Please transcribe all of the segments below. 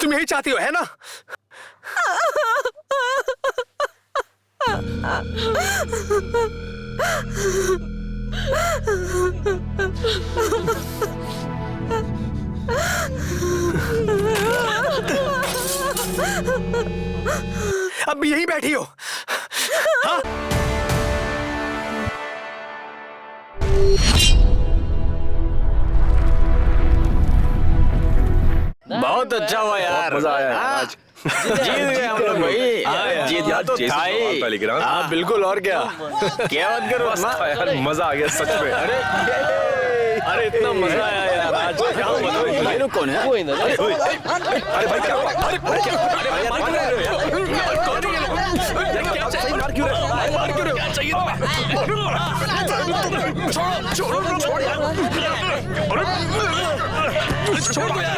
तुम यही चाहती हो है ना? अब यहीं बैठी हो? हाँ? बहुत अच्छा हुआ यार, मजा आया आज। जीत गए हम लोग भाई। जीतना तो था ही। हाँ बिल्कुल, और क्या क्या बात करो यार, मजा आ गया सच में। अरे इतना मजा आया यार आज। भाई लोग कौन है? अरे भाई क्या हुआ? अरे क्या? अरे मार क्यों रहे हो यार? कौन है ये लोग? क्या चाहिए? मार क्यों रहे हो? मार क्यों रहे हो? क्या चाहिए तुम्हें? छोड़ यार। अरे छोड़ दो यार।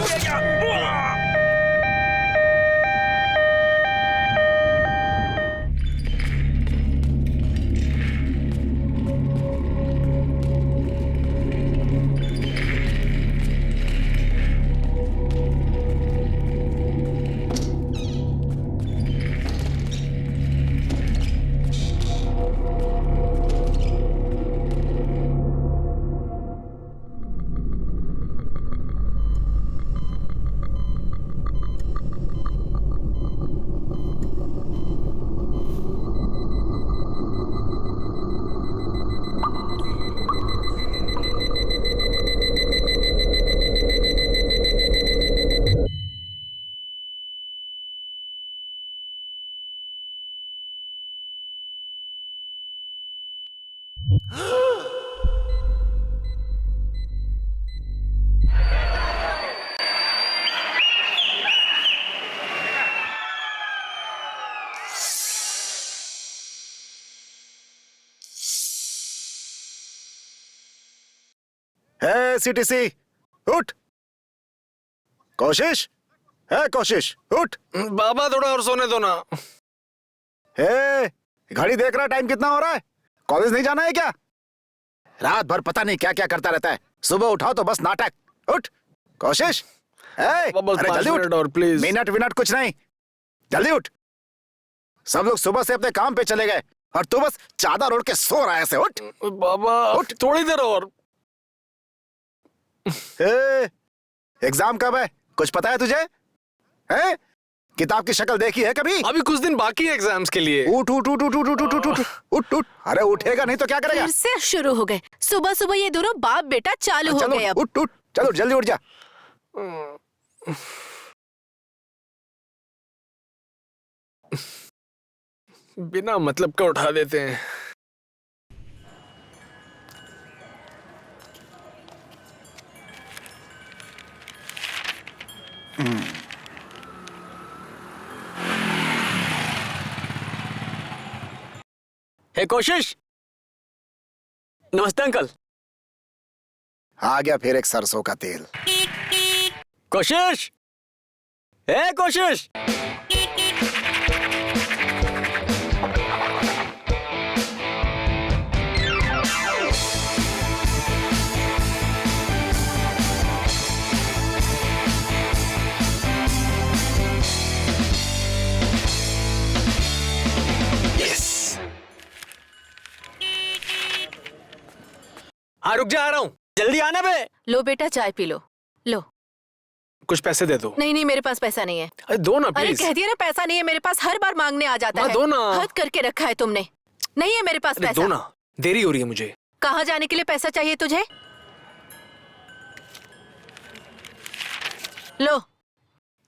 है सीटीसी, उठ। कोशिश है, कोशिश उठ। बाबा थोड़ा और सोने दो ना। है, घड़ी देख रहा, टाइम कितना हो रहा है? कॉलेज नहीं जाना है क्या? रात भर पता नहीं क्या क्या करता रहता है, सुबह उठाओ तो बस नाटक। उठ कोशिश। अरे जल्दी उठ। और प्लीज। मिनट विनट कुछ नहीं, जल्दी उठ। सब लोग सुबह से अपने काम पे चले गए और तू बस चादर ओढ़ के सो रहा है ऐसे। उठ बाबा उठ। थोड़ी देर और। एग्जाम कब है, कुछ पता है तुझे? है? किताब की शक्ल देखी है कभी? अभी कुछ दिन बाकी है एग्जाम्स के लिए। उठ उठ उठ उठ उठ उठ उठ उठ उठ उठ। अरे उठेगा नहीं तो क्या करेगा? फिर से शुरू हो गए। सुबह सुबह ये दोनों बाप बेटा चालू हो गए। अब उठ उठ, चलो जल्दी उठ जा। बिना मतलब का उठा देते हैं। हे कोशिश। नमस्ते अंकल। आ गया फिर एक सरसों का तेल। कोशिश, हे कोशिश। हाँ रुक जा, आ रहा हूँ। जल्दी आना बे। लो बेटा चाय पी लो। लो। कुछ पैसे दे दो। नहीं नहीं, मेरे पास पैसा नहीं है। अरे दो ना अरे प्लीज। कह दिया ना पैसा नहीं है मेरे पास, हर बार मांगने आ जाता है। दो ना। हद करके रखा है तुमने। नहीं है मेरे पास अरे पैसा। दो ना, देरी हो रही है मुझे। कहाँ जाने के लिए पैसा चाहिए तुझे? लो।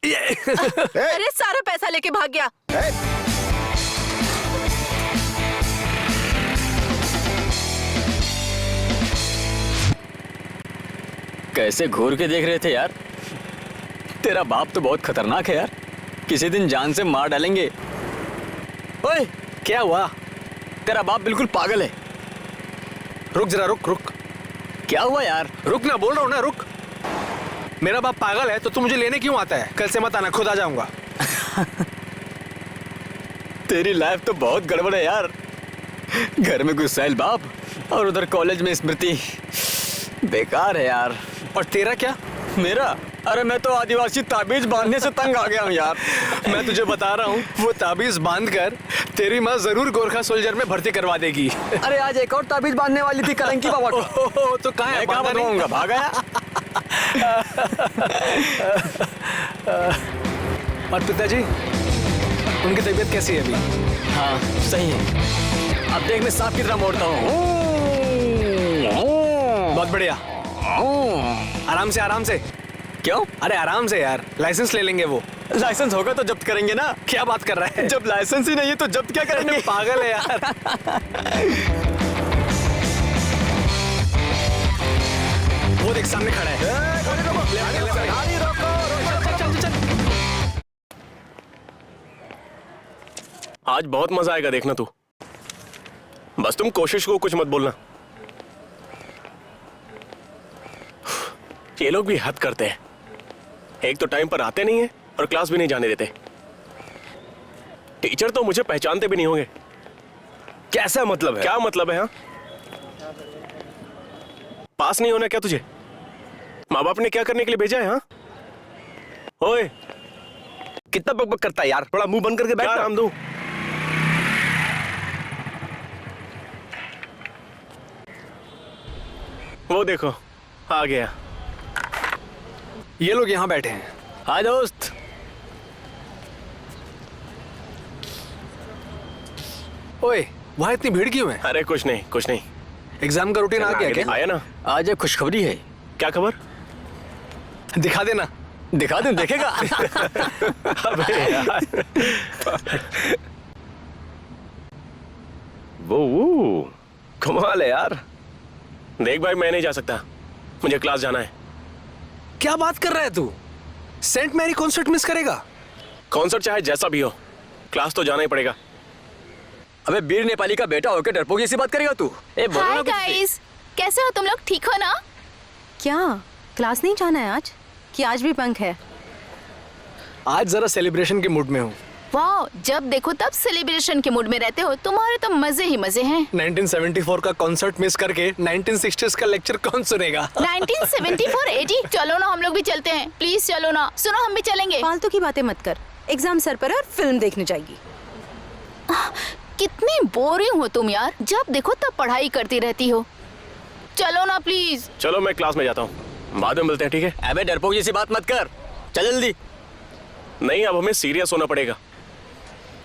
अरे सारा पैसा लेके भाग गया। कैसे घूर के देख रहे थे यार। तेरा बाप तो बहुत खतरनाक है यार, किसी दिन जान से मार डालेंगे। ओए क्या हुआ? तेरा बाप बिल्कुल पागल है। रुक जरा, रुक रुक। क्या हुआ यार? रुक ना, बोल रहा हूँ ना, रुक। मेरा बाप पागल है तो तू मुझे लेने क्यों आता है? कल से मत आना, खुद आ जाऊंगा। तेरी लाइफ तो बहुत गड़बड़ है यार। घर में गुस्सैल बाप और उधर कॉलेज में स्मृति। बेकार है यार। और तेरा क्या? मेरा? अरे मैं तो आदिवासी ताबीज बांधने से तंग आ गया हूँ यार। मैं तुझे बता रहा हूँ, वो ताबीज बांध कर तेरी माँ जरूर गोरखा सोल्जर में भर्ती करवा देगी। अरे आज एक और ताबीज बांधने वाली थी कलंकी बाबा को। ओहो, तो कहाँ है? मैं कहाँ बांधा नहीं? बनवाऊंगा, भाग आया। और पिताजी, उनकी तबीयत कैसी है अभी? हाँ सही है। अब देख मैं सांप की तरह मोड़ता हूँ। बहुत बढ़िया। आराम से आराम से। क्यों? अरे आराम से यार, लाइसेंस ले लेंगे वो। लाइसेंस होगा तो जब्त करेंगे ना। क्या बात कर रहा है? जब लाइसेंस ही नहीं है तो जब्त क्या करेंगे? पागल है यार। वो देख सामने खड़ा है। चल, चल, चल। आज बहुत मजा आएगा, देखना तू। बस तुम कोशिश को कुछ मत बोलना। ये लोग भी हद करते हैं। एक तो टाइम पर आते नहीं है और क्लास भी नहीं जाने देते। टीचर तो मुझे पहचानते भी नहीं होंगे। कैसा मतलब है? क्या मतलब है? हाँ, पास नहीं होना क्या तुझे? माँ बाप ने क्या करने के लिए भेजा है? हाँ ओए, कितना बकबक करता है यार, थोड़ा मुंह बंद करके बैठ क्या ना। नाम दूं? वो देखो आ गया। ये लोग यहाँ बैठे हैं। हाँ दोस्त। ओए, वहाँ इतनी भीड़ क्यों है? अरे कुछ नहीं कुछ नहीं। एग्जाम का रूटीन आ गया क्या? आया ना। आज एक खुशखबरी है। क्या खबर? दिखा देना। दिखा दूं, देखेगा? अबे यार। वो कमाल है यार। देख भाई, मैं नहीं जा सकता, मुझे क्लास जाना है। क्या बात कर रहा है तू? सेंट मैरी कॉन्सर्ट मिस करेगा? कॉन्सर्ट चाहे जैसा भी हो, क्लास तो जाना ही पड़ेगा। अबे वीर नेपाली का बेटा होकर डरपोक जैसी बात करेगा तू? ए बोलो ना हाय कुछ। गाइस, कैसे हो तुम लोग? ठीक हो ना? क्या क्लास नहीं जाना है आज? कि आज भी पंख है? आज जरा सेलिब्रेशन के मूड में हूँ। वाह, जब देखो तब सेलिब्रेशन के मूड में रहते हो। तुम्हारे तो मजे ही मजे हैं। 1974 का कॉन्सर्ट मिस करके 1960s का लेक्चर कौन सुनेगा? 1974 80? चलो ना, हम लोग भी चलते हैं। प्लीज चलो ना। सुनो, हम भी चलेंगे। फालतू की बातें मत कर। एग्जाम सर पर है और फिल्म देखने जाएगी। कितनी बोरिंग हो तुम यार, जब देखो तब पढ़ाई करती रहती हो। चलो ना प्लीज। चलो मैं क्लास में जाता हूँ, बाद में मिलते हैं, ठीक है? अबे डरपोक जैसी बात मत कर, चल जल्दी। नहीं, अब हमें सीरियस होना पड़ेगा।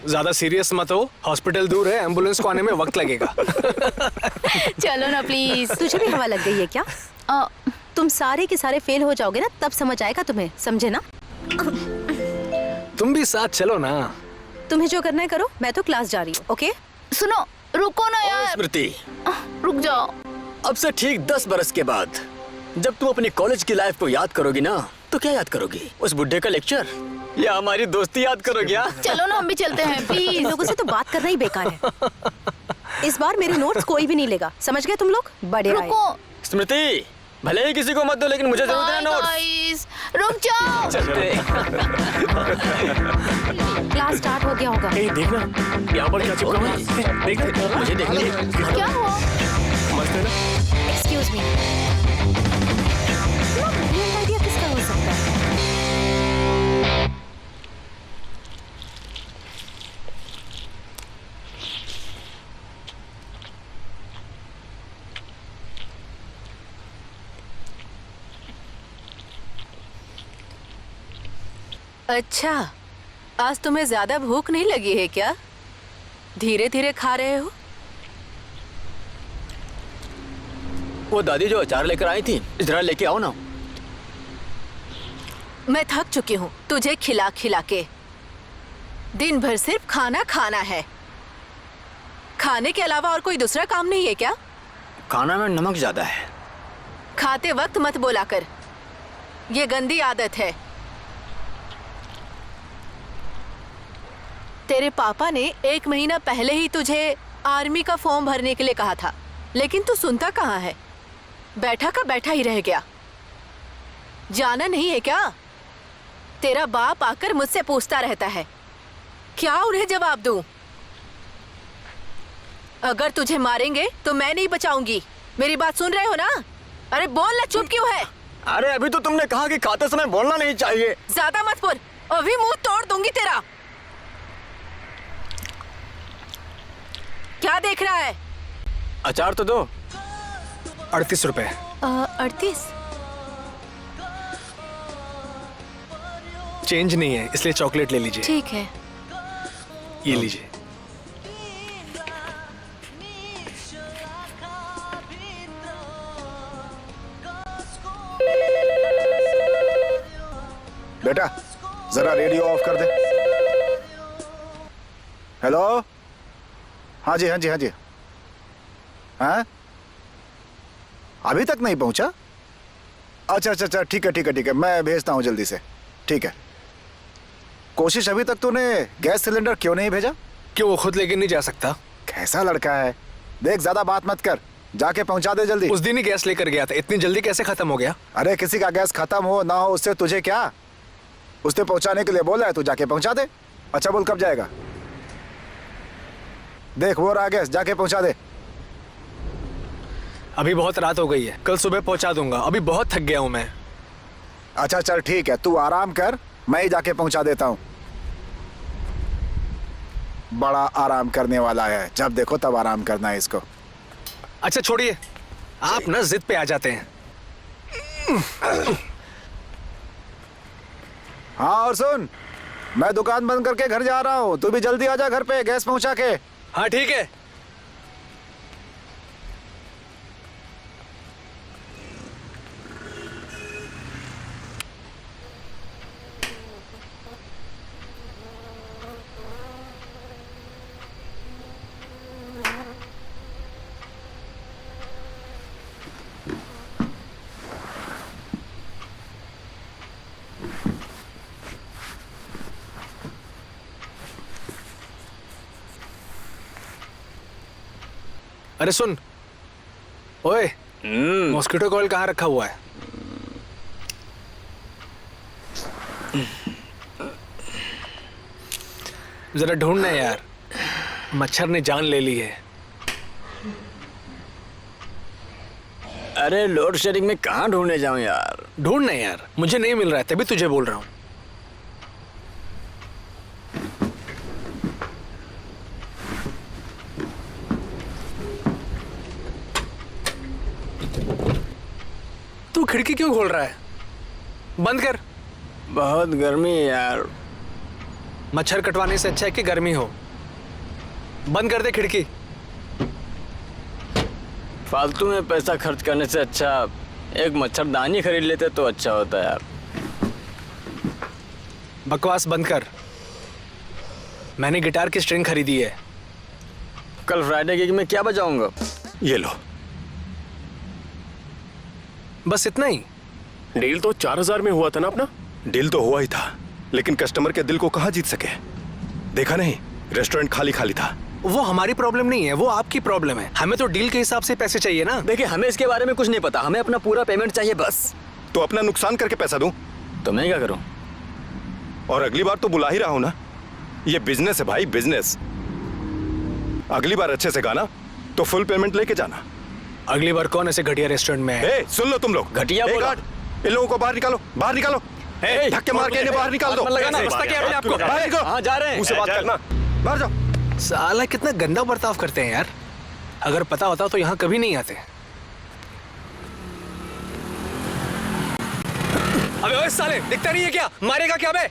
ज्यादा सीरियस मत हो, हॉस्पिटल दूर है, एम्बुलेंस को आने में वक्त लगेगा। चलो ना प्लीज। तुझे भी हवा लग गई है क्या? तुम सारे के सारे फेल हो जाओगे ना, तब समझ आएगा तुम्हें, समझे ना? तुम भी साथ चलो ना। तुम्हें जो करना है करो, मैं तो क्लास जा रही हूँ। ओके? सुनो, रुको ना ओ यार। स्मृति, रुक जाओ। अब से ठीक 10 बरस के बाद जब तुम अपनी कॉलेज की लाइफ को याद करोगी ना, तो क्या याद करोगी? उस बुड्ढे का लेक्चर या हमारी दोस्ती याद करोगी? चलो ना, हम भी चलते हैं इन प्लीज। लोगों से तो बात करना ही बेकार है। इस बार मेरे नोट्स कोई भी नहीं लेगा, समझ गए तुम लोग? बड़े आए। रुको। स्मृति, भले ही किसी को मत दो, लेकिन मुझे जरूरत है Bye, नोट्स। guys. रुक जाओ। चलते। क्लास स्टार्ट हो गया होगा। ए, देखना यहाँ पर क्या चिपका हुआ है। देख मुझे देखने। क्या हुआ? मस्त है ना? एक्सक्यूज मी, ब्रिलियंट आइडिया किसका हो सकता है? अच्छा, आज तुम्हें ज्यादा भूख नहीं लगी है क्या? धीरे धीरे खा रहे हो? वो दादी जो अचार लेकर आई थी, इधर लेके आओ ना। मैं थक चुकी हूँ तुझे खिला खिला के। दिन भर सिर्फ खाना खाना है। खाने के अलावा और कोई दूसरा काम नहीं है क्या? खाना में नमक ज्यादा है। खाते वक्त मत बोला कर, ये गंदी आदत है। तेरे पापा ने 1 महीना पहले ही तुझे आर्मी का फॉर्म भरने के लिए कहा था, लेकिन तू सुनता कहाँ है? बैठा का बैठा ही रह गया। जाना नहीं है क्या? तेरा बाप आकर मुझसे पूछता रहता है, क्या उन्हें जवाब दूं? अगर तुझे मारेंगे तो मैं नहीं बचाऊंगी। मेरी बात सुन रहे हो ना? अरे बोल ना, चुप क्यों है? अरे अभी तो तुमने कहा कि खाते समय बोलना नहीं चाहिए। ज्यादा मत बोल, अभी मुंह तोड़ दूंगी तेरा। क्या देख रहा है? अचार तो दो। 38 रुपए। 38। चेंज नहीं है इसलिए चॉकलेट ले लीजिए। ठीक है। ये लीजिए। बेटा जरा रेडियो ऑफ कर दे। हेलो। हाँ जी हाँ जी हाँ जी। हाँ अभी तक नहीं पहुंचा? अच्छा अच्छा अच्छा, ठीक है ठीक है ठीक है, मैं भेजता हूँ जल्दी से। ठीक है। कोशिश, अभी तक तूने गैस सिलेंडर क्यों नहीं भेजा? क्यों, वो खुद लेके नहीं जा सकता? कैसा लड़का है। देख ज्यादा बात मत कर, जाके पहुंचा दे जल्दी। उस दिन ही गैस लेकर गया था, इतनी जल्दी कैसे खत्म हो गया? अरे किसी का गैस खत्म हो ना हो उससे तुझे क्या? उसने पहुंचाने के लिए बोला है, तू जाके पहुंचा दे। अच्छा बोल कब जाएगा? देख वो रहा गैस, जाके पहुंचा दे। अभी बहुत रात हो गई है, कल सुबह पहुंचा दूंगा, अभी बहुत थक गया हूं मैं। अच्छा चल ठीक है, तू आराम कर, मैं ही जाके पहुंचा देता हूं। बड़ा आराम करने वाला है, जब देखो तब आराम करना है इसको। अच्छा छोड़िए, आप ना जिद पे आ जाते हैं। हाँ और सुन, मैं दुकान बंद करके घर जा रहा हूँ, तू भी जल्दी आ जा घर पे गैस पहुंचा के। हाँ ठीक है। अरे सुन, ओए, मॉस्किटो कॉइल कहाँ रखा हुआ है? जरा ढूंढना यार, मच्छर ने जान ले ली है। अरे लोड शेडिंग में कहाँ ढूंढने जाऊं यार? ढूंढना यार, मुझे नहीं मिल रहा है, तभी तुझे बोल रहा हूँ। तू खिड़की क्यों खोल रहा है? बंद कर। बहुत गर्मी है यार। मच्छर कटवाने से अच्छा है कि गर्मी हो। बंद कर दे खिड़की। फालतू में पैसा खर्च करने से अच्छा एक मच्छरदानी खरीद लेते तो अच्छा होता यार। बकवास बंद कर। मैंने गिटार की स्ट्रिंग खरीदी है। कल फ्राइडे गिग में क्या बजाऊंगा? ये लो। बस इतना ही? डील तो 4000 में हुआ था ना अपना? डील तो हुआ ही था, लेकिन कस्टमर के दिल को कहाँ जीत सके? देखा नहीं, रेस्टोरेंट खाली खाली था। वो हमारी प्रॉब्लम नहीं है, वो आपकी प्रॉब्लम है। हमें तो डील के हिसाब से पैसे चाहिए ना। देखिए हमें इसके बारे में कुछ नहीं पता, हमें अपना पूरा पेमेंट चाहिए बस। तो अपना नुकसान करके पैसा दूं? तो मैं क्या करूं? और अगली बार तो बुला ही रहा हूं ना, ये बिजनेस है भाई, बिजनेस। अगली बार अच्छे से गाना तो फुल पेमेंट लेके जाना। अगली बार कौन ऐसे घटिया रेस्टोरेंट में है? ए, सुन लो तुम लोग, घटिया ए, बोला। गार्ड, इन लोगों को बाहर निकालो, बाहर निकालो। ए, धक्के मार के इन्हें बाहर निकाल दो। लगाना, ऐसे रास्ता क्या है आपको? बाहर निकलो। हाँ जा रहे हैं। मुंह से बात करना, बाहर जाओ। साला कितना गंदा बर्ताव करते हैं यार। अगर पता होता तो यहाँ कभी नहीं आते। अबे ओए साले, दिखता नहीं है क्या? मारेगा क्या बे?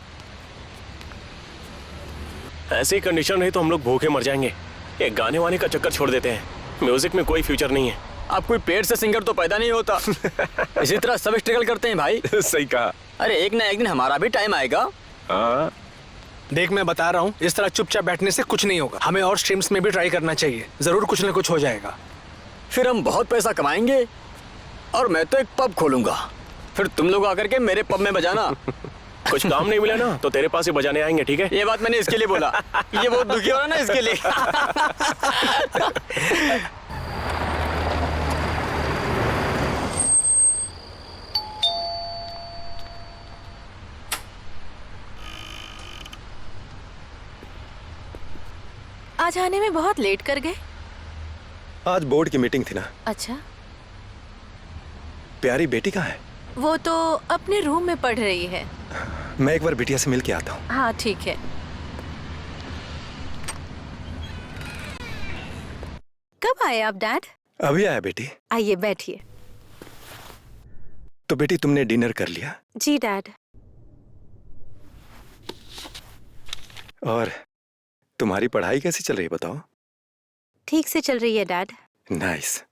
ऐसी कंडीशन रही तो हम लोग भूखे मर जाएंगे। ये गाने वाने का चक्कर छोड़ देते हैं, म्यूजिक में कोई फ्यूचर नहीं है। अब कोई पेट से सिंगर तो पैदा नहीं होता। इसी तरह सब स्ट्रगल करते हैं भाई। सही कहा। अरे एक ना एक दिन हमारा भी टाइम आएगा। हाँ, देख मैं बता रहा हूँ, इस तरह चुपचाप बैठने से कुछ नहीं होगा। हमें और स्ट्रीम्स में भी ट्राई करना चाहिए, जरूर कुछ ना कुछ हो जाएगा। फिर हम बहुत पैसा कमाएंगे और मैं तो एक पब खोलूंगा, फिर तुम लोग आकर के मेरे पब में बजाना। कुछ काम नहीं मिला ना तो तेरे पास ही बजाने आएंगे, ठीक है? ये बात मैंने इसके लिए बोला, ये बहुत दुखी हो रहा ना इसके लिए। आज आने में बहुत लेट कर गए। आज बोर्ड की मीटिंग थी ना। अच्छा। प्यारी बेटी कहाँ है? वो तो अपने रूम में पढ़ रही है। मैं एक बार बिटिया से मिल के आता हूँ। हाँ ठीक है। कब आए आप डैड? अभी आया बेटी। आइए बैठिए। तो बेटी तुमने डिनर कर लिया? जी डैड। और तुम्हारी पढ़ाई कैसी चल रही है बताओ? ठीक से चल रही है dad. Nice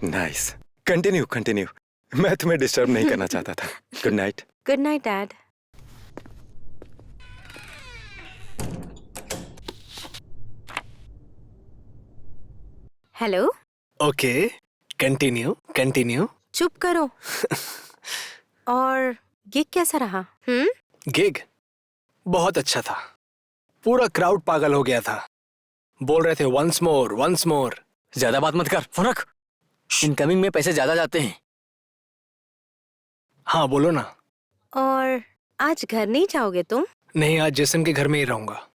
nice, continue continue. मैं तुम्हें डिस्टर्ब नहीं करना चाहता था। Good night. Good night dad. Hello. Okay, continue continue. चुप करो। और गिग कैसा रहा? गिग बहुत अच्छा था। पूरा क्राउड पागल हो गया था, बोल रहे थे वंस मोर वंस मोर। ज्यादा बात मत कर, फोन रख। इनकमिंग में पैसे ज्यादा जाते हैं। हाँ बोलो ना। और आज घर नहीं जाओगे तुम? नहीं, आज जेसन के घर में ही रहूंगा।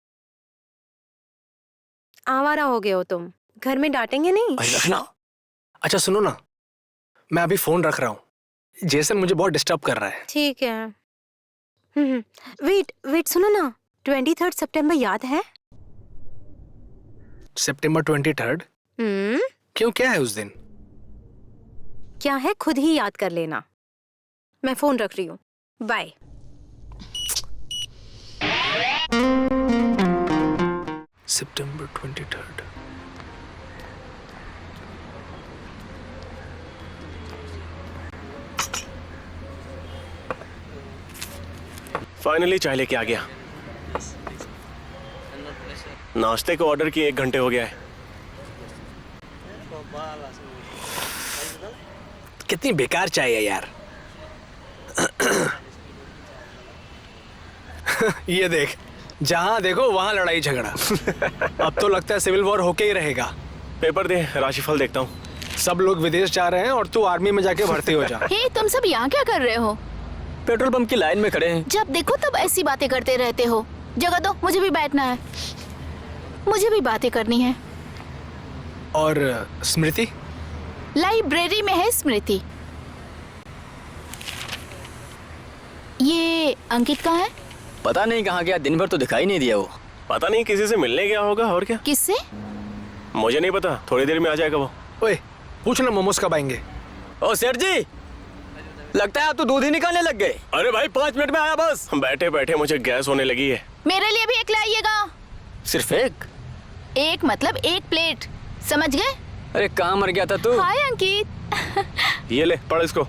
आवारा हो गए हो तुम, घर में डांटेंगे नहीं? अरे रखना। अच्छा सुनो ना, मैं अभी फोन रख रहा हूँ। जेसन मुझे बहुत डिस्टर्ब कर रहा है। ठीक है। वेट वेट, सुनो ना, 23 सितंबर याद है? सितंबर 23? क्यों, क्या है उस दिन? क्या है खुद ही याद कर लेना। मैं फोन रख रही हूँ, बाय। सितंबर 23। फाइनली चाय लेके आ गया। नाश्ते को ऑर्डर किए 1 घंटे हो गया है। कितनी बेकार चाय है यार। ये देख, जहां देखो वहां लड़ाई झगड़ा। अब तो लगता है सिविल वॉर होके ही रहेगा। पेपर दे, राशिफल देखता हूँ। सब लोग विदेश जा रहे हैं और तू आर्मी में जाके भर्ती हो जा। हे, तुम सब यहाँ क्या कर रहे हो? पेट्रोल पंप की लाइन में खड़े हैं। जब देखो तब ऐसी बातें करते रहते हो। जगह दो, मुझे भी बैठना है, मुझे भी बातें करनी है। और स्मृति? लाइब्रेरी में है स्मृति। ये अंकित कहाँ है? पता नहीं कहाँ गया, दिन भर तो दिखाई नहीं दिया वो। पता नहीं, किसी से मिलने गया होगा। और क्या? किससे? मुझे नहीं पता, थोड़ी देर में आ जाएगा वो। ओए, पूछना मोमोज कब आएंगे। ओ सेठ जी, लगता है आप तो दूध ही निकालने लग गए। अरे भाई 5 मिनट में आया बस। बैठे बैठे मुझे गैस होने लगी है। मेरे लिए भी एक लाइएगा। सिर्फ एक? एक मतलब 1 प्लेट, समझ गए? अरे कहाँ मर गया था तू? हाय अंकित। ये ले, पढ़ इसको।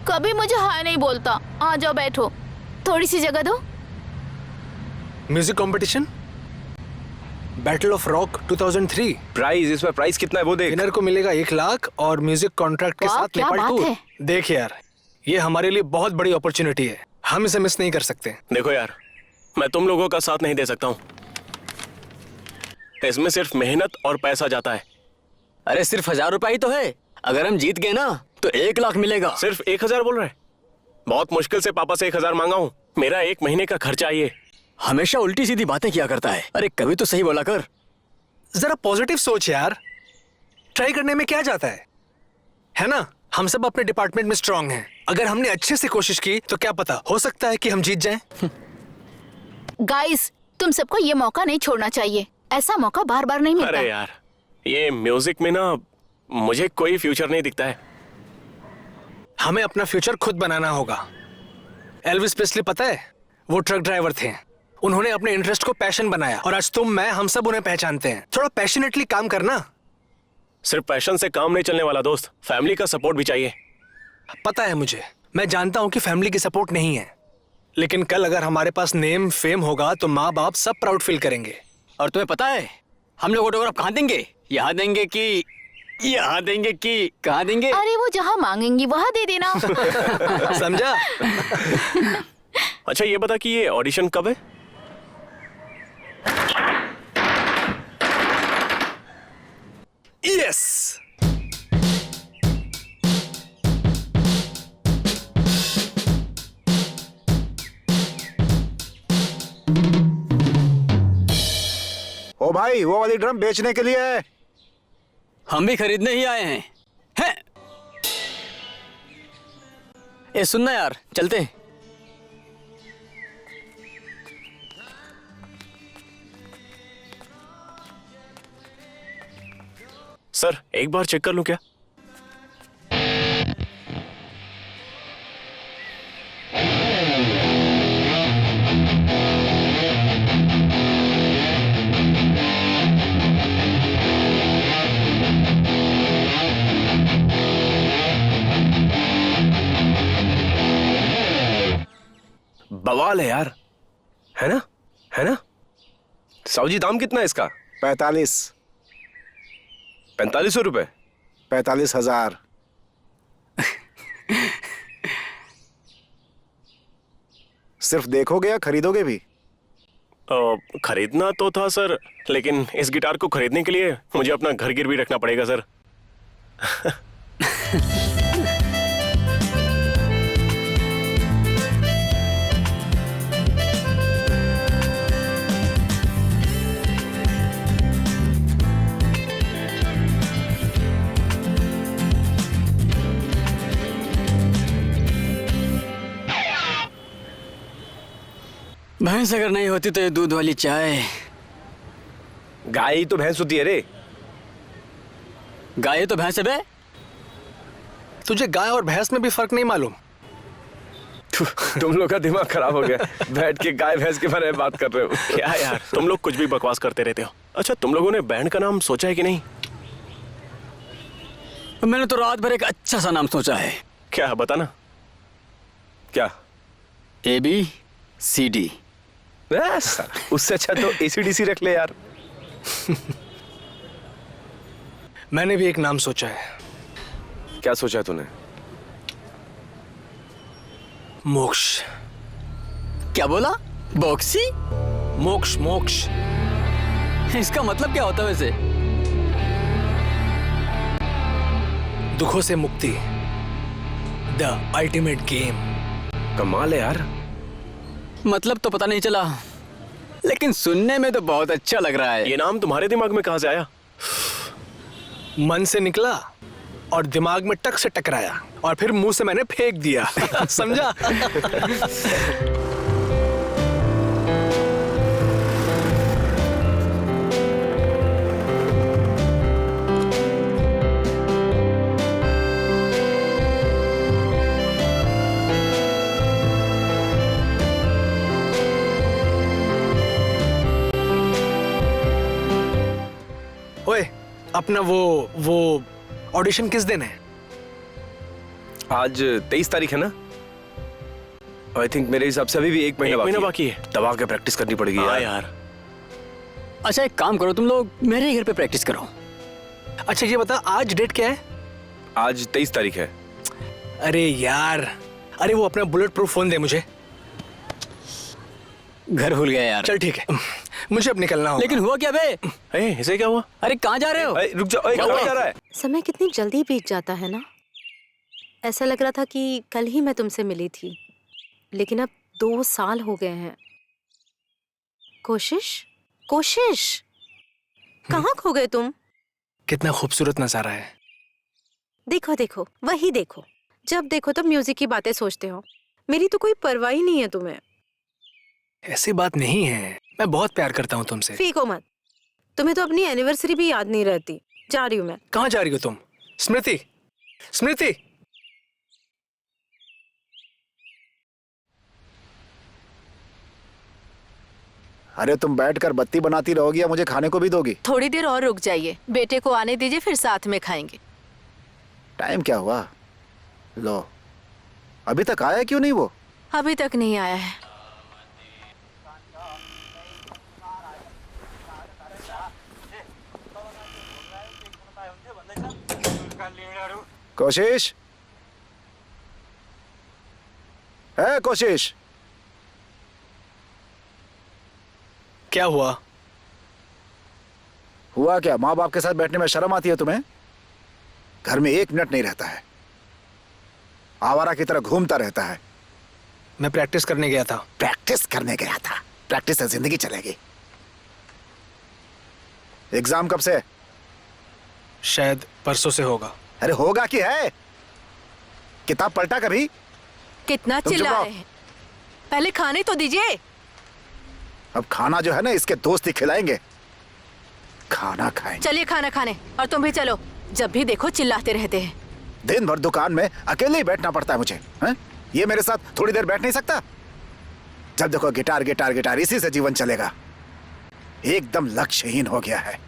कभी मुझे हाय नहीं बोलता। आ जाओ बैठो, थोड़ी सी जगह दो। Music competition, battle of rock 2003। Price, इसमें प्राइस कितना है वो देख। विनर को मिलेगा 1 लाख और म्यूजिक कॉन्ट्रैक्ट के वाह, साथ क्या नेपाल बात टूर। है। देख यार, ये हमारे लिए बहुत बड़ी अपॉर्चुनिटी है, हम इसे मिस नहीं कर सकते। देखो यार, मैं तुम लोगों का साथ नहीं दे सकता हूँ। इसमें सिर्फ मेहनत और पैसा जाता है। अरे सिर्फ 1000 रुपए ही तो है। अगर हम जीत गए ना तो 1 लाख मिलेगा। सिर्फ 1000 बोल रहे? बहुत मुश्किल से पापा से 1000 मांगा हूँ। मेरा 1 महीने का खर्चा ये। हमेशा उल्टी सीधी बातें किया करता है। अरे कभी तो सही बोला कर। जरा पॉजिटिव सोच यार, ट्राई करने में क्या जाता है ना? हम सब अपने डिपार्टमेंट में स्ट्रांग हैं। अगर हमने अच्छे से कोशिश की तो क्या पता, हो सकता है कि हम जीत जाएं। गाइस, तुम सबको ये मौका नहीं छोड़ना चाहिए। ऐसा मौका बार बार नहीं मिलता। अरे यार, ये म्यूजिक में ना मुझे कोई फ्यूचर नहीं दिखता है। हमें अपना फ्यूचर खुद बनाना होगा। एल्विस प्रेस्ली पता है, वो ट्रक ड्राइवर थे। उन्होंने अपने इंटरेस्ट को पैशन बनाया और आज तुम, मैं, हम सब उन्हें पहचानते हैं। थोड़ा पैशनेटली काम करना। सिर्फ पैशन से काम नहीं चलने वाला दोस्त, फैमिली का सपोर्ट भी चाहिए। पता है मुझे, मैं जानता हूँ कि फैमिली की सपोर्ट नहीं है, लेकिन कल अगर हमारे पास नेम फेम होगा तो माँ बाप सब प्राउड फील करेंगे। और तुम्हें पता है हम लोग ऑटोग्राफ कहाँ देंगे? यहाँ देंगे कि यहाँ देंगे कि कहाँ देंगे? अरे वो जहाँ मांगेंगी वहाँ दे देना। समझा? अच्छा ये बता कि ये ऑडिशन कब है? यस। ओ भाई, वो वाली ड्रम बेचने के लिए है। हम भी खरीदने ही आए हैं। हैं? ए सुनना यार, चलते हैं। सर एक बार चेक कर लूं क्या? बवाल है यार, है ना? है ना? साहू जी, दाम कितना है इसका? 45 4500 रुपए। 45,000। सिर्फ देखोगे या खरीदोगे भी? खरीदना तो था सर, लेकिन इस गिटार को खरीदने के लिए मुझे अपना घर गिरवी रखना पड़ेगा सर। भैंस अगर नहीं होती तो ये दूध वाली चाय। गाय ही तो भैंस होती है रे। गाय तो भैंस है बे। तुझे गाय और भैंस में भी फर्क नहीं मालूम? तुम लोग का दिमाग खराब हो गया, बैठ के गाय भैंस के बारे में बात कर रहे हो। क्या यार, तुम लोग कुछ भी बकवास करते रहते हो। अच्छा, तुम लोगों ने बैंड का नाम सोचा है कि नहीं? मैंने तो रात भर एक अच्छा सा नाम सोचा है। क्या है, बताना। क्या? ABCD। उससे अच्छा तो ACDC रख ले यार। मैंने भी एक नाम सोचा है। क्या सोचा है तूने? मोक्ष। क्या बोला? बॉक्सी? मोक्ष मोक्ष। इसका मतलब क्या होता है वैसे? दुखों से मुक्ति, द अल्टीमेट गेम। कमाल है यार। मतलब तो पता नहीं चला, लेकिन सुनने में तो बहुत अच्छा लग रहा है। ये नाम तुम्हारे दिमाग में कहां से आया? मन से निकला और दिमाग में टक से टकराया और फिर मुंह से मैंने फेंक दिया। समझा? ओए, अपना वो ऑडिशन किस दिन है? आज 23 तारीख है ना? आई थिंक मेरे हिसाब से अभी भी एक महीना बाकी है। दबा के प्रैक्टिस करनी पड़ेगी हाँ यार। यार। अच्छा एक काम करो, तुम लोग मेरे ही घर पे प्रैक्टिस करो। अच्छा ये बता, आज डेट क्या है? आज 23 तारीख है। अरे यार, अरे वो अपना बुलेट प्रूफ फोन दे मुझे। घर भूल गया यार। चल ठीक है, मुझे अब निकलना होगा। लेकिन हुआ क्या बे? इसे क्या हुआ? अरे कहाँ जा रहे हो? रुक जाओ, कहाँ जा रहा है? समय कितनी जल्दी बीत जाता है ना। ऐसा लग रहा था कि कल ही मैं तुमसे मिली थी, लेकिन अब 2 साल हो गए हैं। कोशिश कोशिश, कहाँ खो गए तुम? कितना खूबसूरत नजारा है। देखो देखो, वही देखो, जब देखो तब म्यूजिक की बातें सोचते हो। मेरी तो कोई परवाह ही नहीं है तुम्हें। ऐसी बात नहीं है, मैं बहुत प्यार करता हूँ तुमसे। फीको मत, तुम्हें तो अपनी एनिवर्सरी भी याद नहीं रहती। जा रही हूँ मैं। कहाँ जा रही हो तुम? स्मृति, स्मृति। अरे तुम बैठकर बत्ती बनाती रहोगी या मुझे खाने को भी दोगी? थोड़ी देर और रुक जाइए, बेटे को आने दीजिए, फिर साथ में खाएंगे। टाइम क्या हुआ? लो, अभी तक आया क्यों नहीं वो? अभी तक नहीं आया है। कोशिश है, कोशिश। क्या हुआ? हुआ क्या? माँ बाप के साथ बैठने में शर्म आती है तुम्हें? घर में 1 मिनट नहीं रहता है, आवारा की तरह घूमता रहता है। मैं प्रैक्टिस करने गया था। प्रैक्टिस करने गया था? प्रैक्टिस से जिंदगी चलेगी। एग्जाम कब से? शायद परसों से होगा। अरे होगा कि है? किताब पलटा कभी? कितना तुम चुप चिल्ला रहो। रहे हैं? पहले खाने तो दीजिए। अब खाना जो है ना इसके दोस्त ही खिलाएंगे। खाना खाएंगे। चलिए खाना खाने, और तुम भी चलो। जब भी देखो चिल्लाते रहते हैं। दिन भर दुकान में अकेले ही बैठना पड़ता है मुझे, हैं? ये मेरे साथ थोड़ी देर बैठ नहीं सकता? जब देखो गिटार गिटार गिटार, इसी से जीवन चलेगा। एकदम लक्ष्यहीन हो गया है।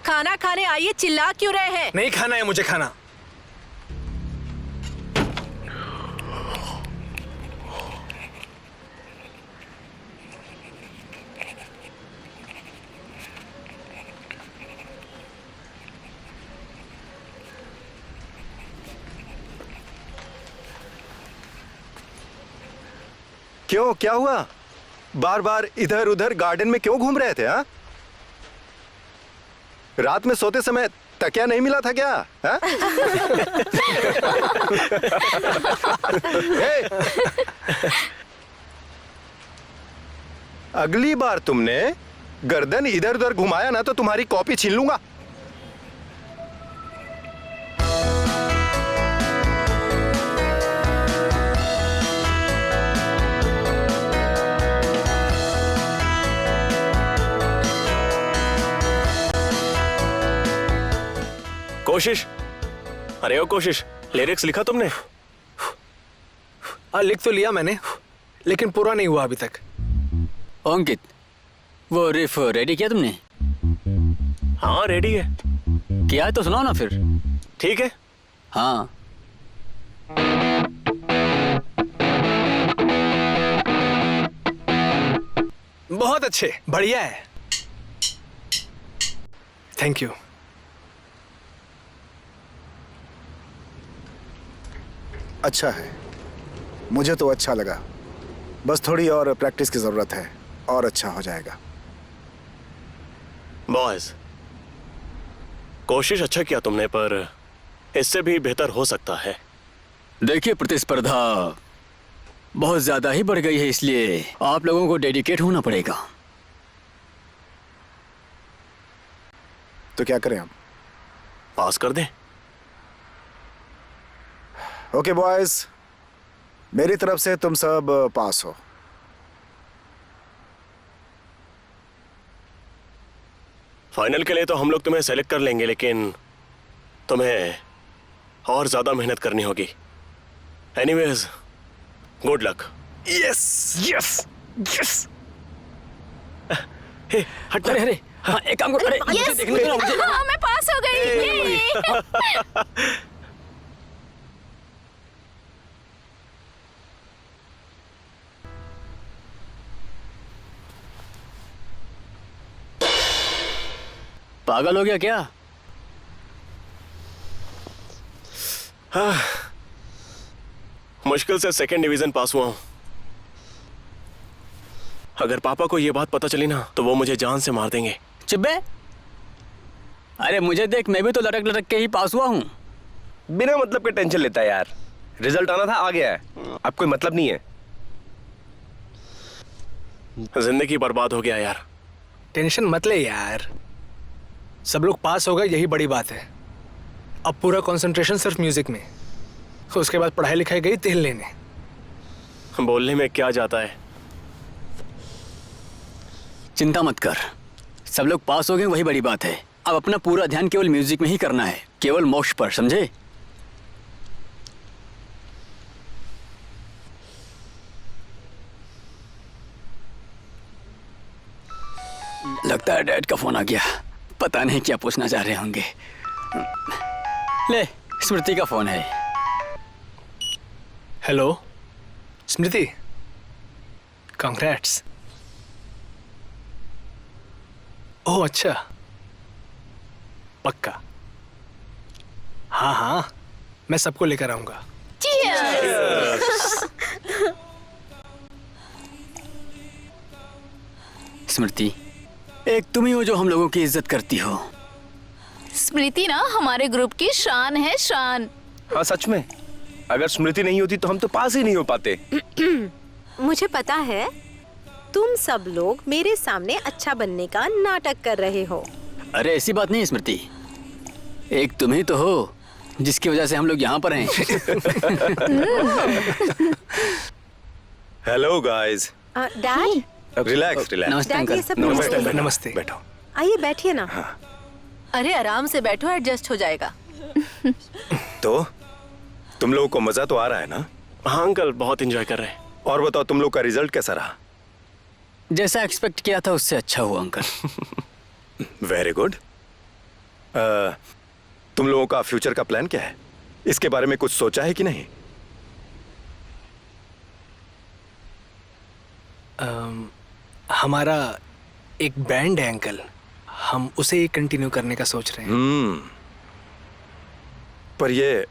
खाना खाने आइए, चिल्ला क्यों रहे हैं? नहीं खाना है मुझे खाना। क्यों, क्या हुआ? बार बार इधर उधर गार्डन में क्यों घूम रहे थे? हाँ, रात में सोते समय तकिया नहीं मिला था क्या? हाँ? अगली बार तुमने गर्दन इधर उधर घुमाया ना तो तुम्हारी कॉपी छीन लूंगा। कोशिश, अरे ओ कोशिश, लिरिक्स लिखा तुमने? लिख तो लिया मैंने, लेकिन पूरा नहीं हुआ अभी तक। अंकित, वो रिफ रेडी किया तुमने? हाँ रेडी है। किया है तो सुनाओ ना फिर। ठीक है। हाँ। बहुत अच्छे, बढ़िया है। Thank you. अच्छा है, मुझे तो अच्छा लगा। बस थोड़ी और प्रैक्टिस की जरूरत है और अच्छा हो जाएगा। बॉयज, कोशिश अच्छा किया तुमने, पर इससे भी बेहतर हो सकता है। देखिए, प्रतिस्पर्धा बहुत ज्यादा ही बढ़ गई है, इसलिए आप लोगों को डेडिकेट होना पड़ेगा। तो क्या करें हम? पास कर दें? ओके बॉयज, मेरी तरफ से तुम सब पास हो। फाइनल के लिए तो हम लोग तुम्हें सेलेक्ट कर लेंगे, लेकिन तुम्हें और ज्यादा मेहनत करनी होगी। Anyways, good luck. Yes yes yes. हट। अरे अरे, हाँ एक काम करो। अरे मुझे देखने दो ना, मुझे। हाँ, मैं पास हो गई। पागल हो गया क्या? मुश्किल से सेकंड डिवीजन पास हुआ हूं। अगर पापा को यह बात पता चली ना तो वो मुझे जान से मार देंगे। चिब्बे, अरे मुझे देख, मैं भी तो लटक लटक के ही पास हुआ हूँ। बिना मतलब के टेंशन लेता है यार। रिजल्ट आना था, आ गया है, अब कोई मतलब नहीं है। जिंदगी बर्बाद हो गया यार। टेंशन मत ले यार, सब लोग पास हो गए, यही बड़ी बात है। अब पूरा कंसंट्रेशन सिर्फ म्यूजिक में, उसके बाद पढ़ाई लिखाई गई तेल लेने। बोलने में क्या जाता है। चिंता मत कर, सब लोग पास हो गए, वही बड़ी बात है। अब अपना पूरा ध्यान केवल म्यूजिक में ही करना है, केवल मोक्ष पर, समझे? लगता है डैड का फोन आ गया, पता नहीं क्या पूछना चाह रहे होंगे। ले, स्मृति का फोन है। हेलो स्मृति, कांग्रेट्स। ओह अच्छा, पक्का। हाँ हाँ, मैं सबको लेकर आऊंगा। स्मृति, एक तुम ही हो जो हम लोगों की इज्जत करती हो। स्मृति ना हमारे ग्रुप की शान है, शान। हाँ सच में, अगर स्मृति नहीं होती तो हम तो पास ही नहीं हो पाते। मुझे पता है तुम सब लोग मेरे सामने अच्छा बनने का नाटक कर रहे हो। अरे ऐसी बात नहीं है स्मृति, एक तुम ही तो हो जिसकी वजह से हम लोग यहाँ पर हैं। Hello guys, dad relax relax. नमस्ते डैड, ये अंकल। सब नमस्ते नमस्ते। नमस्ते। बैठो। आइए बैठिए ना। अरे आराम से बैठो, एडजस्ट हो जाएगा। तो तुम लोगों को मजा तो आ रहा है ना? हाँ अंकल, बहुत एंजॉय कर रहे हैं। और बताओ तुम लोग का रिजल्ट कैसा रहा? जैसा एक्सपेक्ट किया था उससे अच्छा हुआ अंकल। Very good. तुम लोगों का फ्यूचर का प्लान क्या है? इसके बारे में कुछ सोचा है कि नहीं? हमारा एक बैंड है अंकल, हम उसे ही कंटिन्यू करने का सोच रहे हैं। पर ये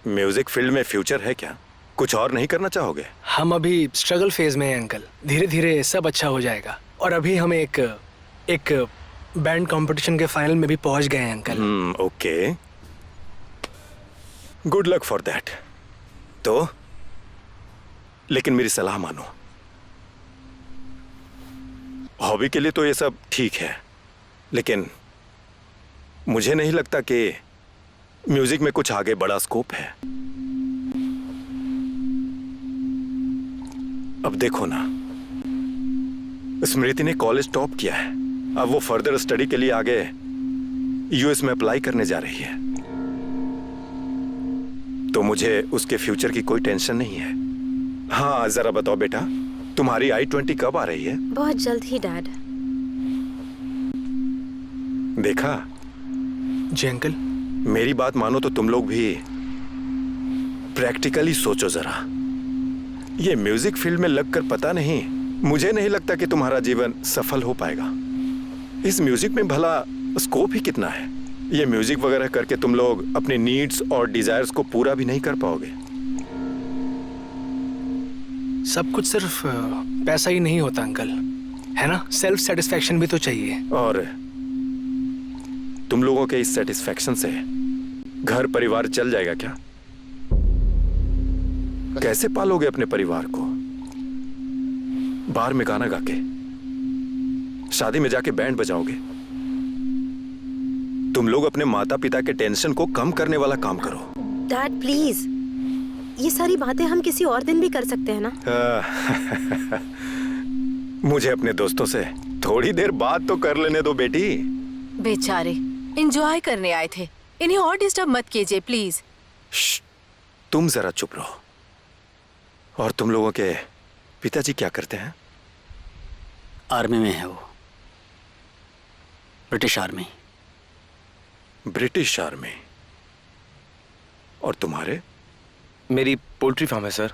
म्यूजिक फील्ड में फ्यूचर है क्या? कुछ और नहीं करना चाहोगे? हम अभी स्ट्रगल फेज में हैं अंकल, धीरे धीरे सब अच्छा हो जाएगा। और अभी हम एक बैंड कंपटीशन के फाइनल में भी पहुंच गए हैं uncle. Okay, good luck for that. तो लेकिन मेरी सलाह मानो, हॉबी के लिए तो ये सब ठीक है, लेकिन मुझे नहीं लगता कि म्यूजिक में कुछ आगे बड़ा स्कोप है। अब देखो ना, स्मृति ने कॉलेज टॉप किया है, अब वो फर्दर स्टडी के लिए आगे यूएस में अप्लाई करने जा रही है, तो मुझे उसके फ्यूचर की कोई टेंशन नहीं है। हाँ जरा बताओ बेटा, तुम्हारी I-20 कब आ रही है? बहुत जल्द ही डैड। देखा, जी अंकल। मेरी बात मानो तो तुम लोग भी प्रैक्टिकली सोचो जरा। ये म्यूजिक फील्ड में लगकर पता नहीं, मुझे नहीं लगता कि तुम्हारा जीवन सफल हो पाएगा। इस म्यूजिक में भला स्कोप ही कितना है? ये म्यूजिक वगैरह करके तुम लोग अपने नीड्स और डिजायर्स को पूरा भी नहीं कर पाओगे। सब कुछ सिर्फ पैसा ही नहीं होता अंकल, है ना? सेल्फ सेटिस्फैक्शन भी तो चाहिए। और तुम लोगों के इस सेटिस्फैक्शन से घर परिवार चल जाएगा क्या? कैसे पालोगे अपने परिवार को? बार में गाना गा के, शादी में जाके बैंड बजाओगे? तुम लोग अपने माता पिता के टेंशन को कम करने वाला काम करो। डैड प्लीज, ये सारी बातें हम किसी और दिन भी कर सकते हैं ना? मुझे अपने दोस्तों से थोड़ी देर बात तो कर लेने दो बेटी। बेचारे एंजॉय करने आए थे, इन्हें और डिस्टर्ब मत कीजिए प्लीज। तुम जरा चुप रहो। और तुम लोगों के पिताजी क्या करते हैं? आर्मी में है वो, ब्रिटिश आर्मी। British army. और तुम्हारे? मेरी पोल्ट्री फार्म है सर।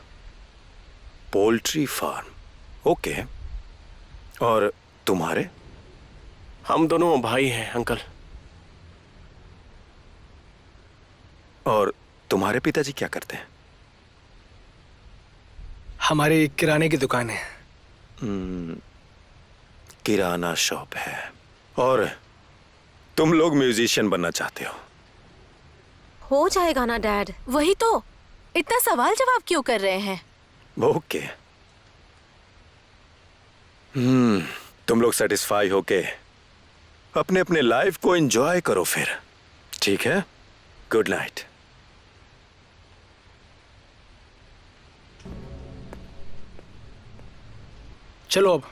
Poultry farm, okay. और तुम्हारे? हम दोनों भाई हैं अंकल। और तुम्हारे पिताजी क्या करते हैं? हमारी किराने की दुकान है। किराना शॉप है। और तुम लोग म्यूजिशियन बनना चाहते हो? हो जाएगा ना डैड। वही तो, इतना सवाल जवाब क्यों कर रहे हैं? ओके। तुम लोग सेटिस्फाई होके अपने अपने लाइफ को एंजॉय करो फिर, ठीक है? Good night. चलो अब।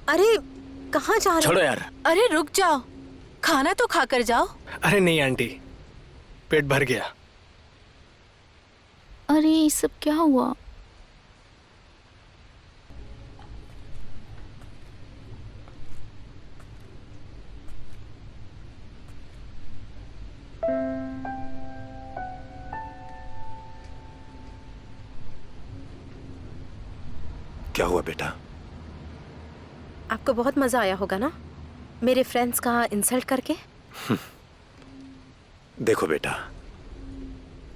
अरे कहाँ जा रहे? छोड़ो यार। अरे रुक जाओ, खाना तो खाकर जाओ। अरे नहीं आंटी, पेट भर गया। अरे ये सब क्या हुआ? क्या हुआ बेटा? आपको बहुत मजा आया होगा ना मेरे फ्रेंड्स का इंसल्ट करके? देखो बेटा,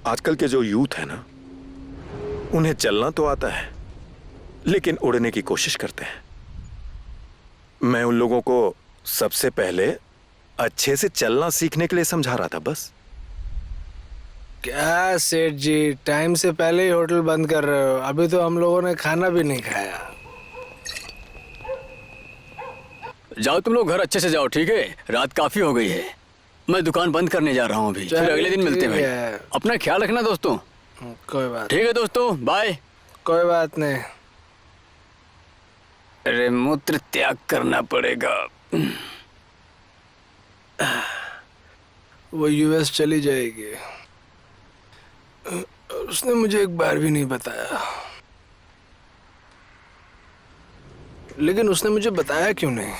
आजकल के जो यूथ है ना, उन्हें चलना तो आता है लेकिन उड़ने की कोशिश करते हैं। मैं उन लोगों को सबसे पहले अच्छे से चलना सीखने के लिए समझा रहा था बस। क्या सेठ जी, टाइम से पहले ही होटल बंद कर रहे हो? अभी तो हम लोगों ने खाना भी नहीं खाया। जाओ तुम लोग घर अच्छे से जाओ, ठीक है? रात काफी हो गई है। मैं दुकान बंद करने जा रहा हूँ अभी, फिर अगले दिन मिलते हैं ठीक भाई। है। अपना ख्याल रखना दोस्तों। कोई बात ठीक है दोस्तों, बाय। कोई बात नहीं। अरे मूत्र त्याग करना पड़ेगा। वो यूएस चली जाएगी। उसने मुझे एक बार भी नहीं बताया, लेकिन उसने मुझे बताया क्यों नहीं?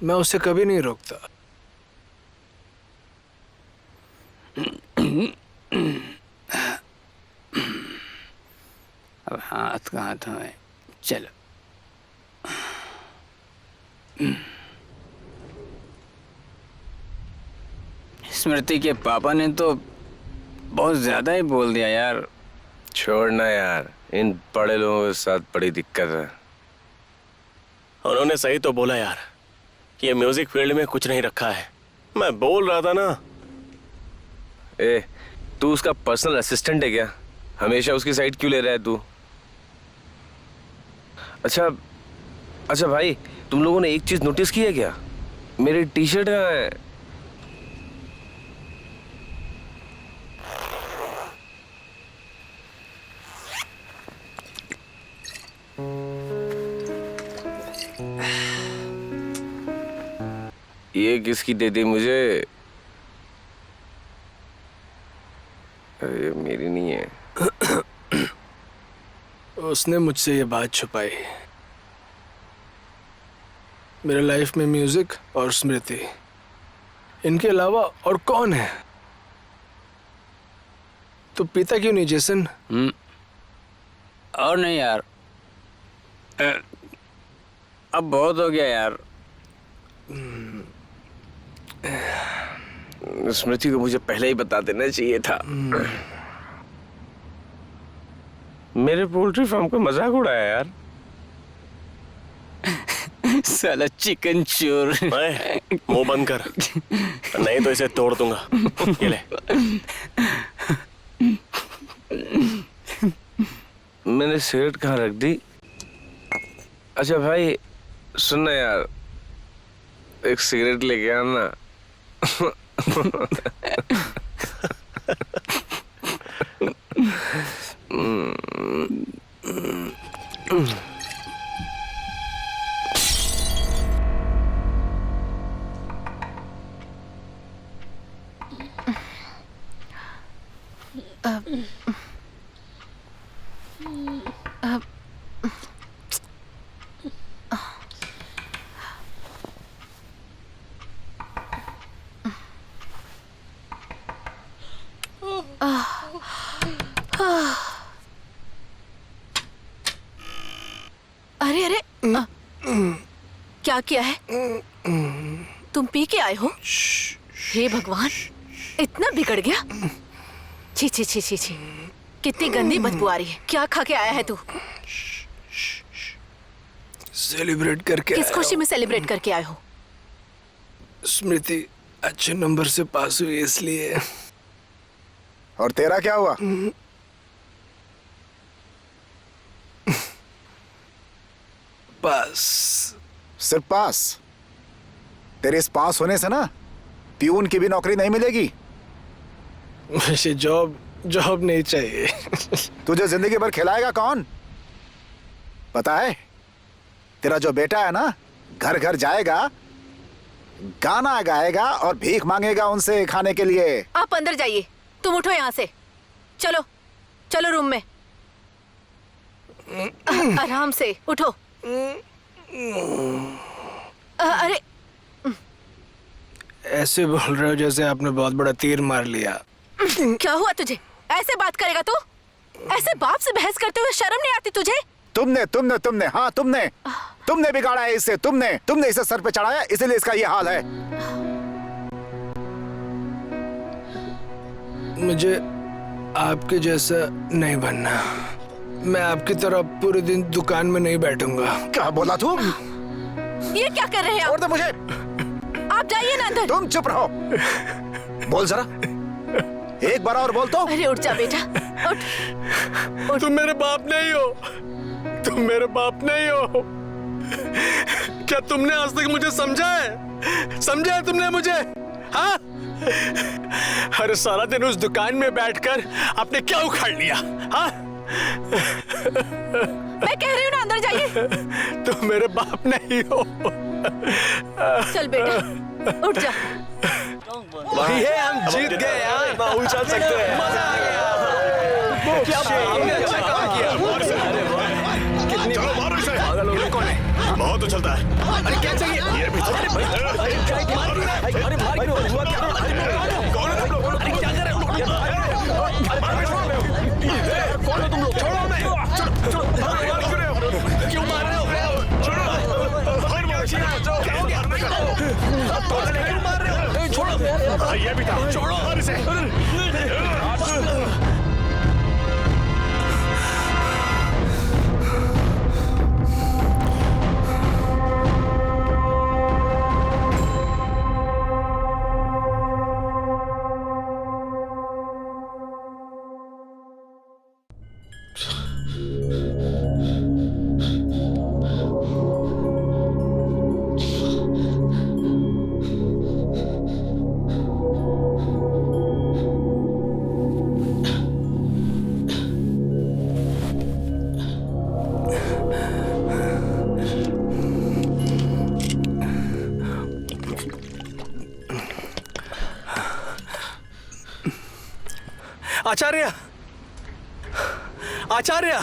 मैं उसे कभी नहीं रोकता। अब हाथ कहाँ था मैं? चलो। स्मृति के पापा ने तो बहुत ज्यादा ही बोल दिया यार। छोड़ना यार, इन बड़े लोगों के साथ बड़ी दिक्कत है। उन्होंने सही तो बोला यार, ये म्यूजिक फील्ड में कुछ नहीं रखा है। मैं बोल रहा था ना। ए, तू उसका पर्सनल असिस्टेंट है क्या? हमेशा उसकी साइड क्यों ले रहा है तू? अच्छा भाई, तुम लोगों ने एक चीज नोटिस की है क्या? मेरी टी शर्ट कहाँ है? ये किसकी दे दी मुझे? अरे मेरी नहीं है। उसने मुझसे ये बात छुपाई। मेरे लाइफ में म्यूजिक और स्मृति, इनके अलावा और कौन है? तो पीता क्यों नहीं जेसन? और नहीं यार, अब बहुत हो गया यार। स्मृति को मुझे पहले ही बता देना चाहिए था। मेरे पोल्ट्री फार्म को मजाक उड़ाया यार। साला चिकन चोर। मुंह बंद कर, नहीं तो इसे तोड़ दूंगा। ये ले। मैंने सिगरेट कहाँ रख दी? अच्छा भाई सुनना यार, एक सिगरेट लेके आना। अरे अरे, क्या किया है? तुम पी के आए हो? हे भगवान, इतना बिगड़ गया? छी छी छी छी छी, कितनी गंदी बदबू आ रही है। क्या खा के आया है तू? सेलिब्रेट करके किस आया खुशी में सेलिब्रेट करके आए हो? हूं। स्मृति अच्छे नंबर से पास हुई इसलिए। और तेरा क्या हुआ? पास। सिर्फ पास? तेरे इस पास होने से ना प्यून की भी नौकरी नहीं मिलेगी। मुझे जॉब नहीं चाहिए। तुझे जिंदगी भर खिलाएगा कौन? पता है, तेरा जो बेटा है ना, घर घर जाएगा, गाना गाएगा और भीख मांगेगा उनसे खाने के लिए। आप अंदर जाइए, तुम उठो यहाँ से। चलो चलो रूम में। आराम से उठो। अरे ऐसे बोल रहे हो जैसे आपने बहुत बड़ा तीर मार लिया। क्या हुआ तुझे? ऐसे बात करेगा तू? ऐसे बाप से बहस करते हुए शर्म नहीं आती तुझे? तुमने हाँ तुमने बिगाड़ा है इसे। तुमने इसे सर पे चढ़ाया, इसीलिए इसका ये हाल है। मुझे आपके जैसा नहीं बनना। मैं आपकी तरह पूरे दिन दुकान में नहीं बैठूंगा। क्या बोला तू? ये क्या कर रहे हैं छोड़ दे मुझे। आप जाइए ना अंदर। तुम चुप रहो। बोल जरा, एक बार और बोल तो। अरे उठ जा बेटा, उठ। तुम मेरे बाप नहीं हो। तुम मेरे बाप नहीं हो। क्या तुमने आज तक मुझे समझा है? समझा है तुमने मुझे? हाँ? हर सारा दिन उस दुकान में बैठकर आपने क्या उखाड़ लिया? हाँ? मैं कह रही हूँ ना, अंदर जाइए। तुम मेरे बाप नहीं हो। चल बेटा, उठ जा। ये हम जीत गए यार। उछल सकते हैं। मजा आ गया। क्या हमने अच्छा काम किया। कितनी मारो इसे। ये कौन है? बहुत उछलता है। अरे क्या चाहिए? ये भी अरे मार क्यों? हुआ क्या? कौन है तुम लोग? अरे क्या कर रहे हो? कौन हो तुम लोग? छोड़ो मैं। क्यों मार रहे हो? क्यों मार रहे हो? छोड़ो। ये भी था। छोड़ो। मार इसे। आचार्य, आचार्य,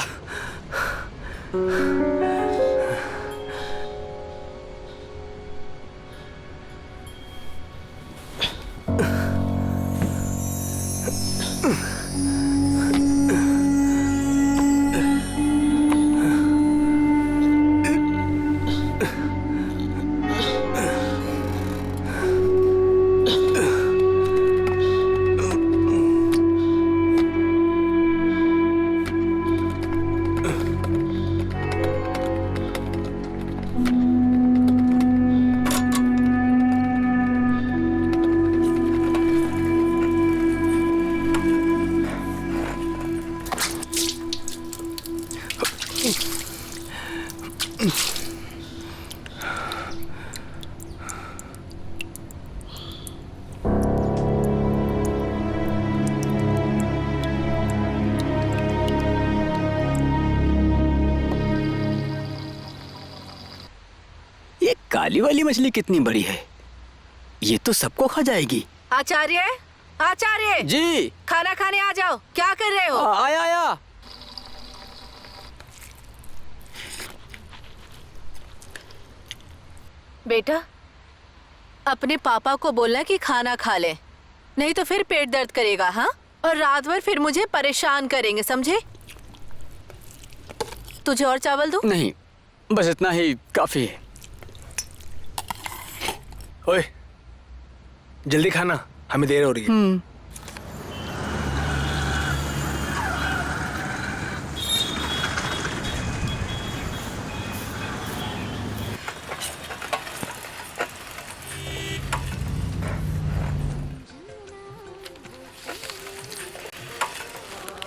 ये काली वाली मछली कितनी बड़ी है? ये तो सबको खा जाएगी। आचार्य, आचार्य जी। खाना खाने आ जाओ। क्या कर रहे हो? आया आया। बेटा, अपने पापा को बोलना कि खाना खा ले, नहीं तो फिर पेट दर्द करेगा। हाँ, और रात भर फिर मुझे परेशान करेंगे, समझे? तुझे और चावल दूं? नहीं, बस इतना ही काफी है। ओए, जल्दी खाना, हमें देर हो रही है।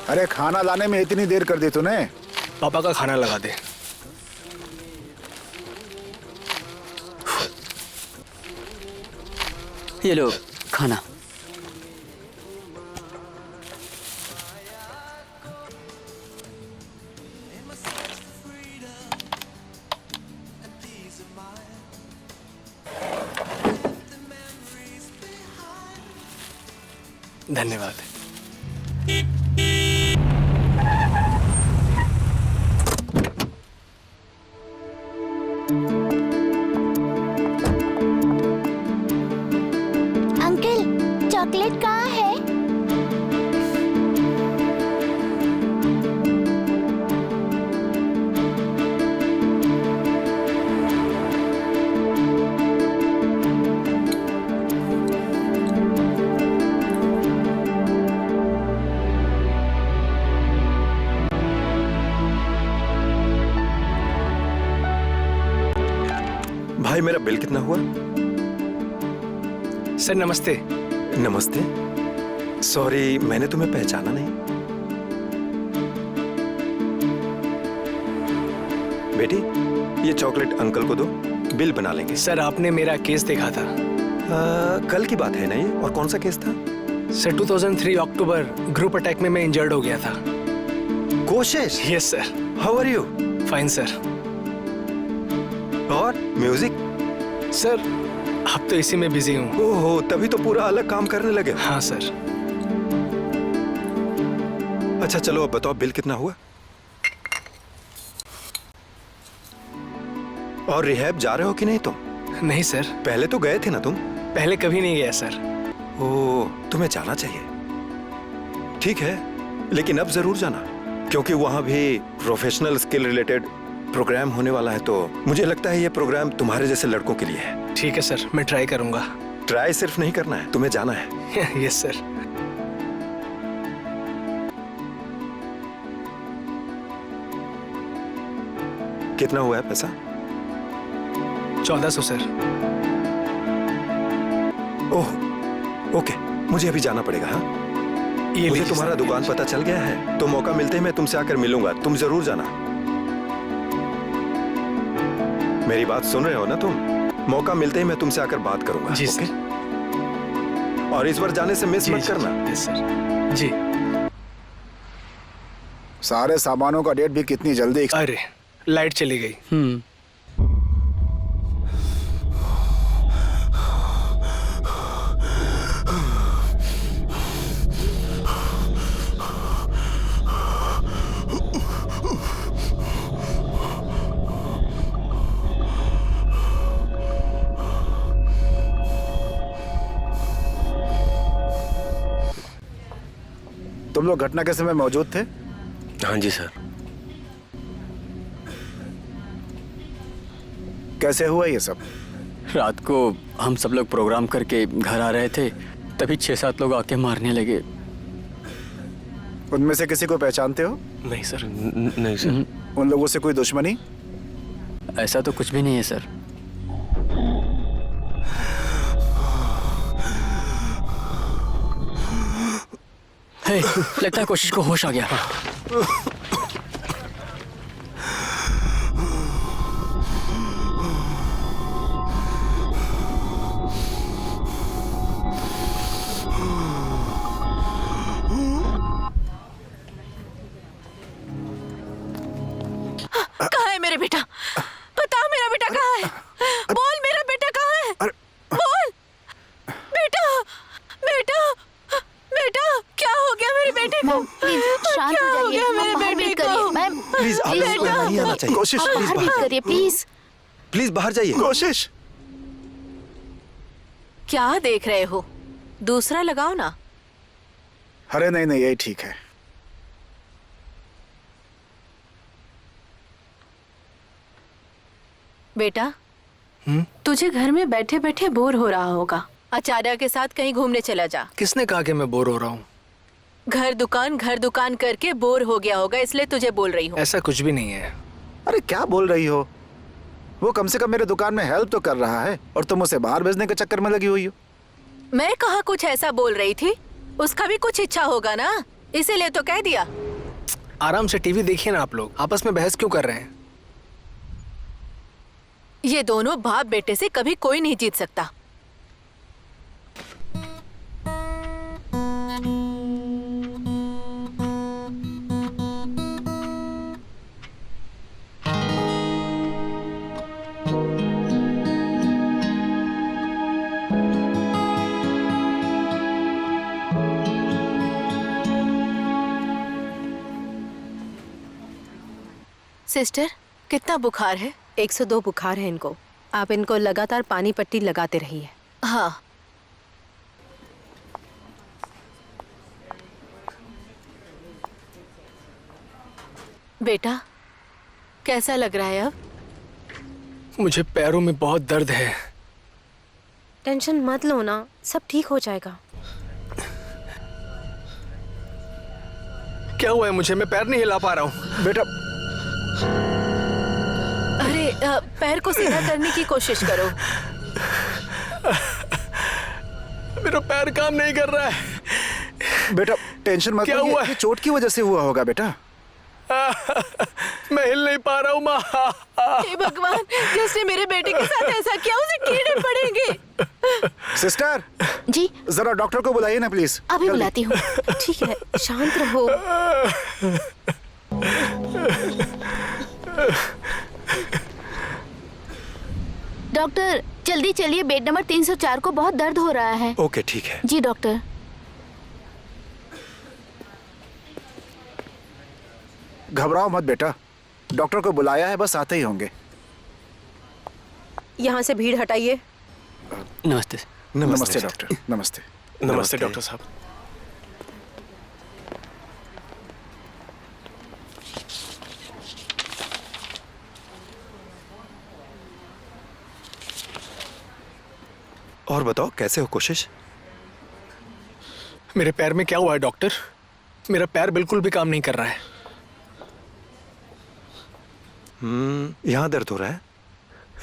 अरे खाना लाने में इतनी देर कर दी तूने। पापा का खाना लगा दे। ये लो खाना। धन्यवाद। अंकल, चॉकलेट कहाँ है? भाई मेरा बिल कितना हुआ? सर नमस्ते। नमस्ते। सॉरी, मैंने तुम्हें पहचाना नहीं। बेटी, ये चॉकलेट अंकल को दो, बिल बना लेंगे। सर आपने मेरा केस देखा था, कल की बात है ना ये? और कौन सा केस था? सर 2003 अक्टूबर ग्रुप अटैक में मैं इंजर्ड हो गया था। कोशिश। Yes sir. How are you? Fine sir. और म्यूजिक? सर अब तो इसी में बिजी हूँ। ओहो, तभी तो पूरा अलग काम करने लगे। हाँ सर। अच्छा चलो अब बताओ, बिल कितना हुआ? और रिहैब जा रहे हो कि नहीं तुम? नहीं सर। पहले तो गए थे ना तुम? पहले कभी नहीं गया सर। ओ, तुम्हें जाना चाहिए। ठीक है, लेकिन अब जरूर जाना, क्योंकि वहां भी प्रोफेशनल स्किल रिलेटेड प्रोग्राम होने वाला है। तो मुझे लगता है ये प्रोग्राम तुम्हारे जैसे लड़कों के लिए है। ठीक है सर, मैं ट्राई करूंगा। ट्राई सिर्फ नहीं करना है, तुम्हें जाना है। Yes sir. कितना हुआ है पैसा? 1400 सर। ओह, ओके, मुझे अभी जाना पड़ेगा। हाँ, ये मुझे लीजिए तुम्हारा सर, दुकान पता चल गया है, तो मौका मिलते ही मैं तुमसे आकर मिलूंगा। तुम जरूर जाना। मेरी बात सुन रहे हो ना तुम? मौका मिलते ही मैं तुमसे आकर बात करूंगा। जी ओके? सर। और इस बार जाने से मिस जी, मत जी, करना। Yes sir. जी। सारे सामानों का डेट भी कितनी जल्दी अरे लाइट चली गई। तुम लोग घटना के समय मौजूद थे? हाँ जी सर। कैसे हुआ ये सब? रात को हम सब लोग प्रोग्राम करके घर आ रहे थे, तभी 6-7 लोग आके मारने लगे। उनमें से किसी को पहचानते हो? नहीं सर। नहीं सर। उन लोगों से कोई दुश्मनी? ऐसा तो कुछ भी नहीं है सर। हे, लगता है कोशिश को होश आ गया। कहाँ है मेरा बेटा? बताओ मेरा बेटा कहाँ है? बोल मेरा बेटा कहाँ है? बोल बेटा, बेटा, बेटा, क्या हो गया मेरे बेटे को? प्लीज शांत क्या हो हो जाइए। गया हम मेरे बाहर बेटे वेट को? करिए। मैम प्लीज, आप प्लीज, लोगों को यहाँ नहीं आना चाहिए। कोशिश, आप प्लीज बाहर वेट बाहर, करिए प्लीज। प्लीज बाहर जाइए। कोशिश। क्या देख रहे हो? दूसरा लगाओ ना। अरे नहीं नहीं, यही ठीक है। बेटा, तुझे घर में बैठे बैठे बोर हो रहा होगा। आचार्य के साथ कहीं घूमने चला जा। किसने कहा कि मैं बोर हो रहा हूँ? घर दुकान करके बोर हो गया होगा, इसलिए तुझे बोल रही हूँ। ऐसा कुछ भी नहीं है। अरे क्या बोल रही हो? वो कम से कम मेरे दुकान में हेल्प तो कर रहा है, और तुम उसे बाहर भेजने के चक्कर में लगी हुई हो। मैं कहाँ कुछ ऐसा बोल रही थी? उसका भी कुछ इच्छा होगा ना, इसीलिए तो कह दिया। आराम से टीवी देखिए ना। आप लोग आपस में बहस क्यों कर रहे हैं? ये दोनों बाप बेटे से कभी कोई नहीं जीत सकता। सिस्टर, कितना बुखार है? 102 बुखार है इनको। आप इनको लगातार पानी पट्टी लगाते रहिए। हाँ। बेटा, कैसा लग रहा है अब? मुझे पैरों में बहुत दर्द है। टेंशन मत लो ना, सब ठीक हो जाएगा। क्या हुआ है मुझे? मैं पैर नहीं हिला पा रहा हूँ। बेटा, अरे पैर को सीधा करने की कोशिश करो। मेरा पैर काम नहीं कर रहा है। बेटा टेंशन मत क्या लो, हुआ? ये चोट की वजह से हुआ होगा बेटा। मैं हिल नहीं पा रहा हूँ माँ। हे भगवान, जिसने मेरे बेटे के साथ ऐसा किया उसे कीड़े पड़ेंगे। सिस्टर, जी जरा डॉक्टर को बुलाइए ना प्लीज। अभी बुलाती हूँ। ठीक है, शांत रहो। डॉक्टर जल्दी चलिए, बेड नंबर 304 को बहुत दर्द हो रहा है। ओके ठीक है। जी डॉक्टर। घबराओ मत बेटा, डॉक्टर को बुलाया है, बस आते ही होंगे। यहाँ से भीड़ हटाइए। नमस्ते। नमस्ते डॉक्टर। नमस्ते। नमस्ते डॉक्टर साहब। और बताओ कैसे हो कोशिश? मेरे पैर में क्या हुआ है डॉक्टर? मेरा पैर बिल्कुल भी काम नहीं कर रहा है। यहाँ दर्द हो रहा है?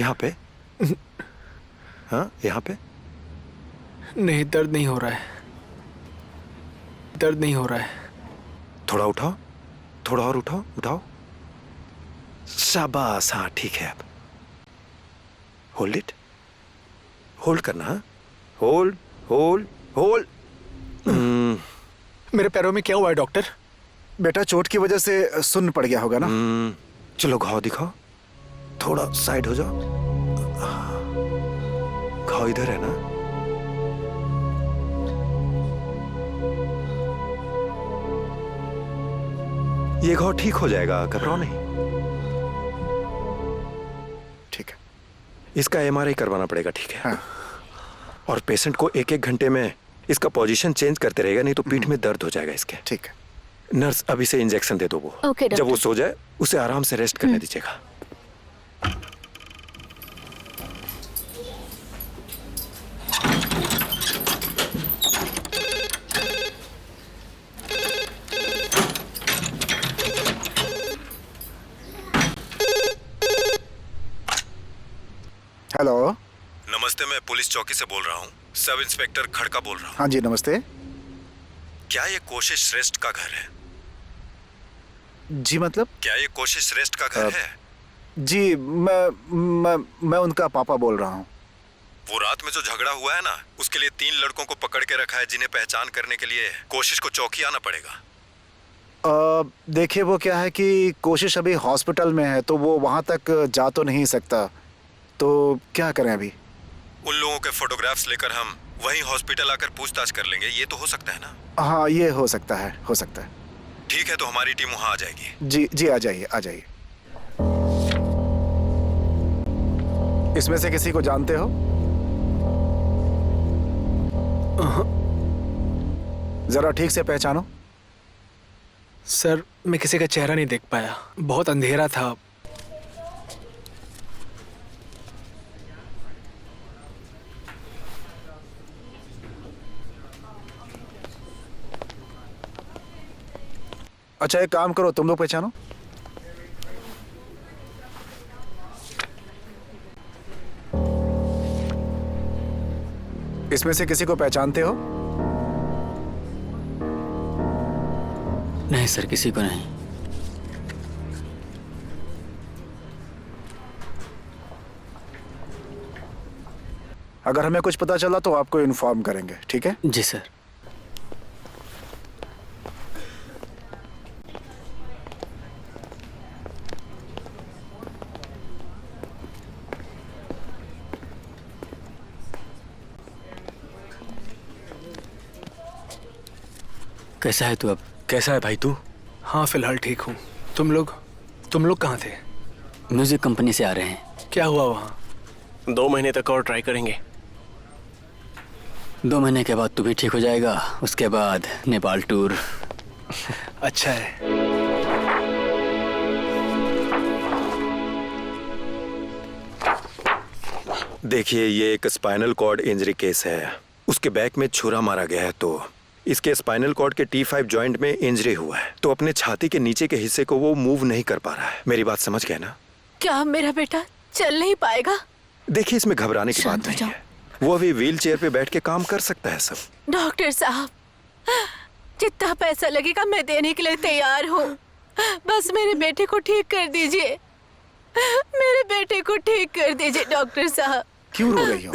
यहाँ पे? हाँ यहाँ पे? नहीं, दर्द नहीं हो रहा है, दर्द नहीं हो रहा है। थोड़ा उठाओ, थोड़ा और उठाओ, उठाओ। शाबाश, हाँ ठीक है। अब होल्ड इट, होल्ड करना। हाँ होल्ड होल्ड होल्ड। मेरे पैरों में क्या हुआ है डॉक्टर? बेटा चोट की वजह से सुन्न पड़ गया होगा ना। चलो घाव दिखाओ, थोड़ा साइड हो जाओ। घाव इधर है ना? ये घाव ठीक हो जाएगा, घबराओ नहीं। ठीक है। इसका एमआरआई करवाना पड़ेगा, ठीक है? हाँ। और पेशेंट को 1-1 घंटे में इसका पोजीशन चेंज करते रहेगा, नहीं तो पीठ में दर्द हो जाएगा इसके। ठीक है। नर्स अभी से इंजेक्शन दे दो वो। ओके जब वो डॉक्टर। सो जाए उसे आराम से रेस्ट करने दीजिएगा। हेलो। नमस्ते, मैं पुलिस चौकी से बोल रहा हूँ। सब इंस्पेक्टर खड़का बोल रहा हूँ। हाँ जी नमस्ते। क्या ये कोशिश श्रेष्ठ का घर है? जी मतलब? क्या ये कोशिश श्रेष्ठ का घर है? जी मैं उनका पापा बोल रहा हूँ। वो रात में जो झगड़ा हुआ है ना, उसके लिए 3 लड़कों को पकड़ के रखा है, जिन्हें पहचान करने के लिए कोशिश को चौकी आना पड़ेगा। देखिए वो क्या है कि कोशिश अभी हॉस्पिटल में है, तो वो वहाँ तक जा तो नहीं सकता, तो क्या करें अभी? उन लोगों के फोटोग्राफ्स लेकर हम वहीं हॉस्पिटल आकर पूछताछ कर लेंगे, ये तो हो सकता है ना? हाँ ये हो सकता है, हो सकता है। ठीक है, तो हमारी टीम वहां आ जाएगी। जी जी आ जाइए, आ जाइए। इसमें से किसी को जानते हो? जरा ठीक से पहचानो। सर मैं किसी का चेहरा नहीं देख पाया, बहुत अंधेरा था। अच्छा एक काम करो, तुम लोग पहचानो। इसमें से किसी को पहचानते हो? नहीं सर, किसी को नहीं। अगर हमें कुछ पता चला तो आपको इन्फॉर्म करेंगे, ठीक है? जी सर। कैसा है तू अब? कैसा है भाई तू? हाँ फिलहाल ठीक हूँ। तुम लोग कहाँ थे? म्यूजिक कंपनी से आ रहे हैं। क्या हुआ वहाँ? 2 महीने तक और ट्राई करेंगे। 2 महीने के बाद तू भी ठीक हो जाएगा, उसके बाद नेपाल टूर। अच्छा है। देखिए, ये एक स्पाइनल कॉर्ड इंजरी केस है। उसके बैक में छुरा मारा गया है, तो इसके स्पाइनल कॉर्ड के T5 जॉइंट में इंजरी हुआ है, तो अपने छाती के नीचे के हिस्से को वो मूव नहीं कर पा रहा है। मेरी बात समझ गए ना? क्या मेरा बेटा चल नहीं पाएगा? देखिए, इसमें घबराने की बात नहीं है। वो अभी व्हील चेयर पे बैठ के काम कर सकता है सब। डॉक्टर साहब, जितना पैसा लगेगा मैं देने के लिए तैयार हूँ। बस मेरे बेटे को ठीक कर दीजिए, मेरे बेटे को ठीक कर दीजिए डॉक्टर साहब। क्यों रो रही हो?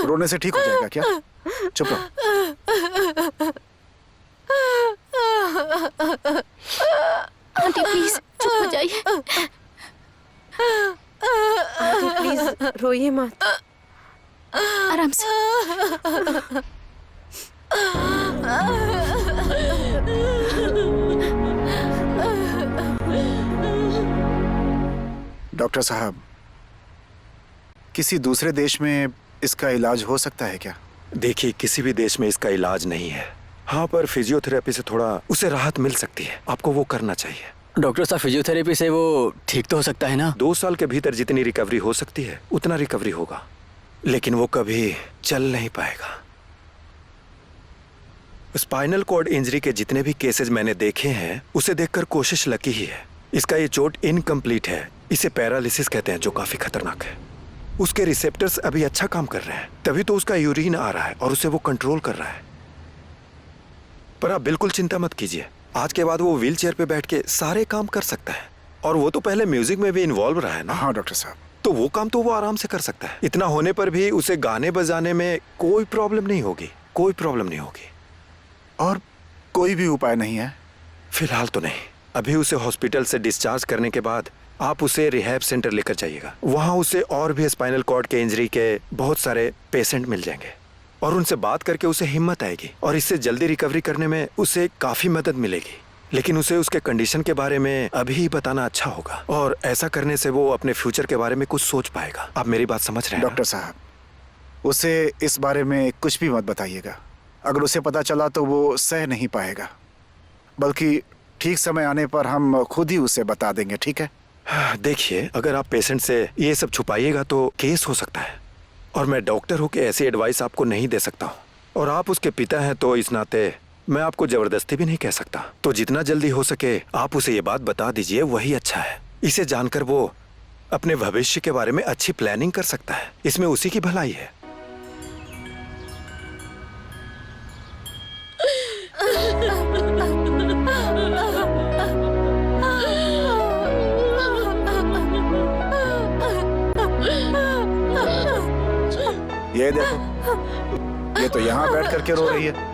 रोने से ठीक हो जाएगा क्या? चुप रहो। आंटी प्लीज चुप हो जाइए। आंटी प्लीज रोइए मत। आराम से। डॉक्टर साहब, किसी दूसरे देश में इसका इलाज हो सकता है क्या? देखिए, किसी भी देश में इसका इलाज नहीं है। हाँ, पर फिजियोथेरेपी से थोड़ा उसे राहत मिल सकती है। आपको वो करना चाहिए। डॉक्टर साहब, फिजियोथेरेपी से वो ठीक तो हो सकता है ना? 2 साल के भीतर जितनी रिकवरी हो सकती है उतना रिकवरी होगा, लेकिन वो कभी चल नहीं पाएगा। स्पाइनल कॉर्ड इंजरी के जितने भी केसेस मैंने देखे हैं उसे देखकर कोशिश लकी ही है। इसका ये चोट इनकम्प्लीट है, इसे पैरालिसिस कहते हैं, जो काफी खतरनाक है। उसके रिसेप्टर्स अभी अच्छा काम कर रहे हैं, तभी तो उसका यूरिन आ रहा है और उसे वो कंट्रोल कर रहा है। पर आप बिल्कुल चिंता मत कीजिए, आज के बाद वो व्हील चेयर पे बैठ के सारे काम कर सकता है। और वो तो पहले म्यूजिक में भी इन्वॉल्व रहा है ना। हाँ डॉक्टर साहब। तो वो काम तो वो आराम से कर सकता है। इतना होने पर भी उसे गाने बजाने में कोई प्रॉब्लम नहीं होगी, कोई प्रॉब्लम नहीं होगी। और कोई भी उपाय नहीं है? फिलहाल तो नहीं। अभी उसे हॉस्पिटल से डिस्चार्ज करने के बाद आप उसे रिहैब सेंटर लेकर जाइएगा। वहाँ उसे और भी स्पाइनल कॉर्ड के इंजरी के बहुत सारे पेशेंट मिल जाएंगे और उनसे बात करके उसे हिम्मत आएगी और इससे जल्दी रिकवरी करने में उसे काफी मदद मिलेगी। लेकिन उसे उसके कंडीशन के बारे में अभी बताना अच्छा होगा और ऐसा करने से वो अपने फ्यूचर के बारे में कुछ सोच पाएगा। आप मेरी बात समझ रहे हैं? डॉक्टर साहब, उसे इस बारे में कुछ भी मत बताइएगा। अगर उसे पता चला तो वो सह नहीं पाएगा, बल्कि ठीक समय आने पर हम खुद ही उसे बता देंगे, ठीक है? देखिए, अगर आप पेशेंट से ये सब छुपाइएगा तो केस हो सकता है और मैं डॉक्टर हूँ कि ऐसी एडवाइस आपको नहीं दे सकता हूँ। और आप उसके पिता हैं तो इस नाते मैं आपको जबरदस्ती भी नहीं कह सकता। तो जितना जल्दी हो सके आप उसे ये बात बता दीजिए, वही अच्छा है। इसे जानकर वो अपने भविष्य के बारे में अच्छी प्लानिंग कर सकता है, इसमें उसी की भलाई है। ये देखो, ये तो यहाँ बैठ करके रो रही है।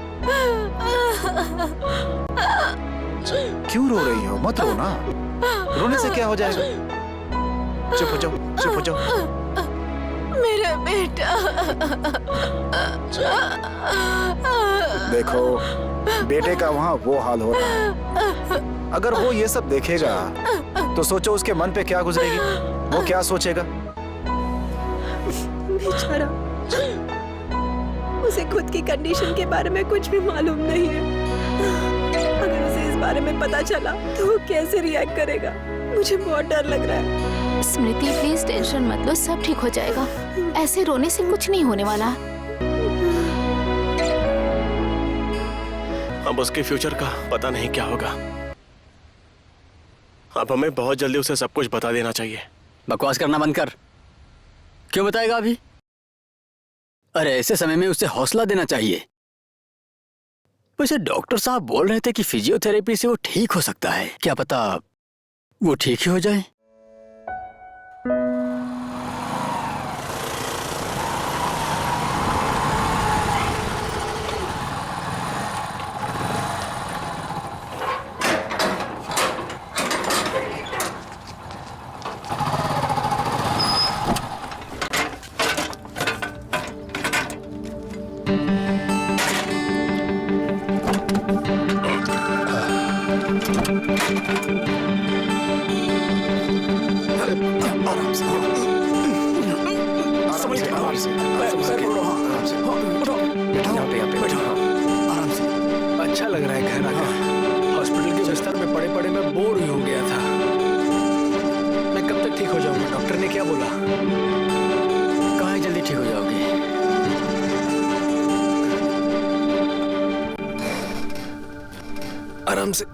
क्यों रो रही हो? मत रो ना, रोने से क्या हो जाएगा? चुप हो जाओ, चुप हो जाओ। मेरा बेटा। देखो, बेटे का वहाँ वो हाल हो रहा है। अगर वो ये सब देखेगा तो सोचो उसके मन पे क्या गुजरेगी, वो क्या सोचेगा? बेचारा, उसे खुद की कंडीशन के बारे में कुछ भी मालूम नहीं है। अगर उसे इस बारे में पता चला तो वो कैसे रिएक्ट करेगा? मुझे बहुत डर लग रहा है। स्मृति प्लीज टेंशन मत लो, सब ठीक हो जाएगा। ऐसे रोने से कुछ नहीं होने वाला। अब उसके फ्यूचर का पता नहीं क्या होगा। अब हमें बहुत जल्दी उसे सब कुछ बता देना चाहिए। बकवास करना बंद कर। क्यों बताएगा अभी? अरे ऐसे समय में उसे हौसला देना चाहिए। वैसे डॉक्टर साहब बोल रहे थे कि फिजियोथेरेपी से वो ठीक हो सकता है। क्या पता वो ठीक ही हो जाए। अच्छा लग रहा है घर आकर। हॉस्पिटल के बिस्तर में पड़े पड़े मैं बोर ही हो गया था। मैं कब तक ठीक हो जाऊंगा? डॉक्टर ने क्या बोला? कहाँ जल्दी ठीक हो जाओगे? आराम से।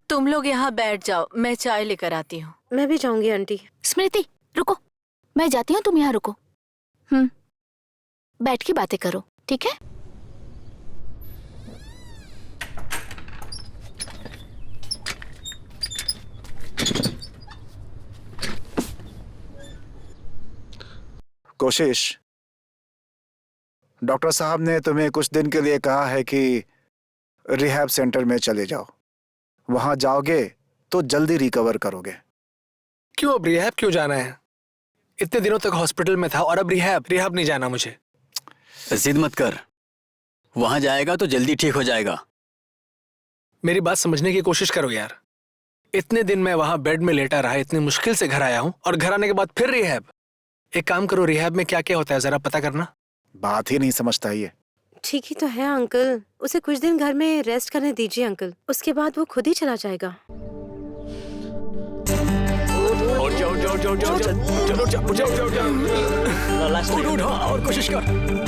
तुम लोग यहाँ बैठ जाओ, मैं चाय लेकर आती हूँ। मैं भी जाऊंगी आंटी। स्मृति रुको, मैं जाती हूँ, तुम यहाँ रुको। बैठ के बातें करो, ठीक है? कोशिश, डॉक्टर साहब ने तुम्हें कुछ दिन के लिए कहा है कि रिहैब सेंटर में चले जाओ। वहां जाओगे तो जल्दी रिकवर करोगे। क्यों अब रिहैब क्यों जाना है? इतने दिनों तक हॉस्पिटल में था और अब रिहैब नहीं जाना मुझे। जिद मत कर, वहां जाएगा तो जल्दी ठीक हो जाएगा। मेरी बात समझने की कोशिश करो यार। इतने दिन मैं वहां बेड में लेटा रहा, इतनी मुश्किल से घर आया हूं और घर आने के बाद फिर रिहैब। एक काम करो, रिहैब में क्या क्या होता है जरा पता करना। बात ही नहीं समझता ये। ठीक ही तो है अंकल, उसे कुछ दिन घर में रेस्ट करने दीजिए अंकल, उसके बाद वो खुद ही चला जाएगा। और कोशिश कर।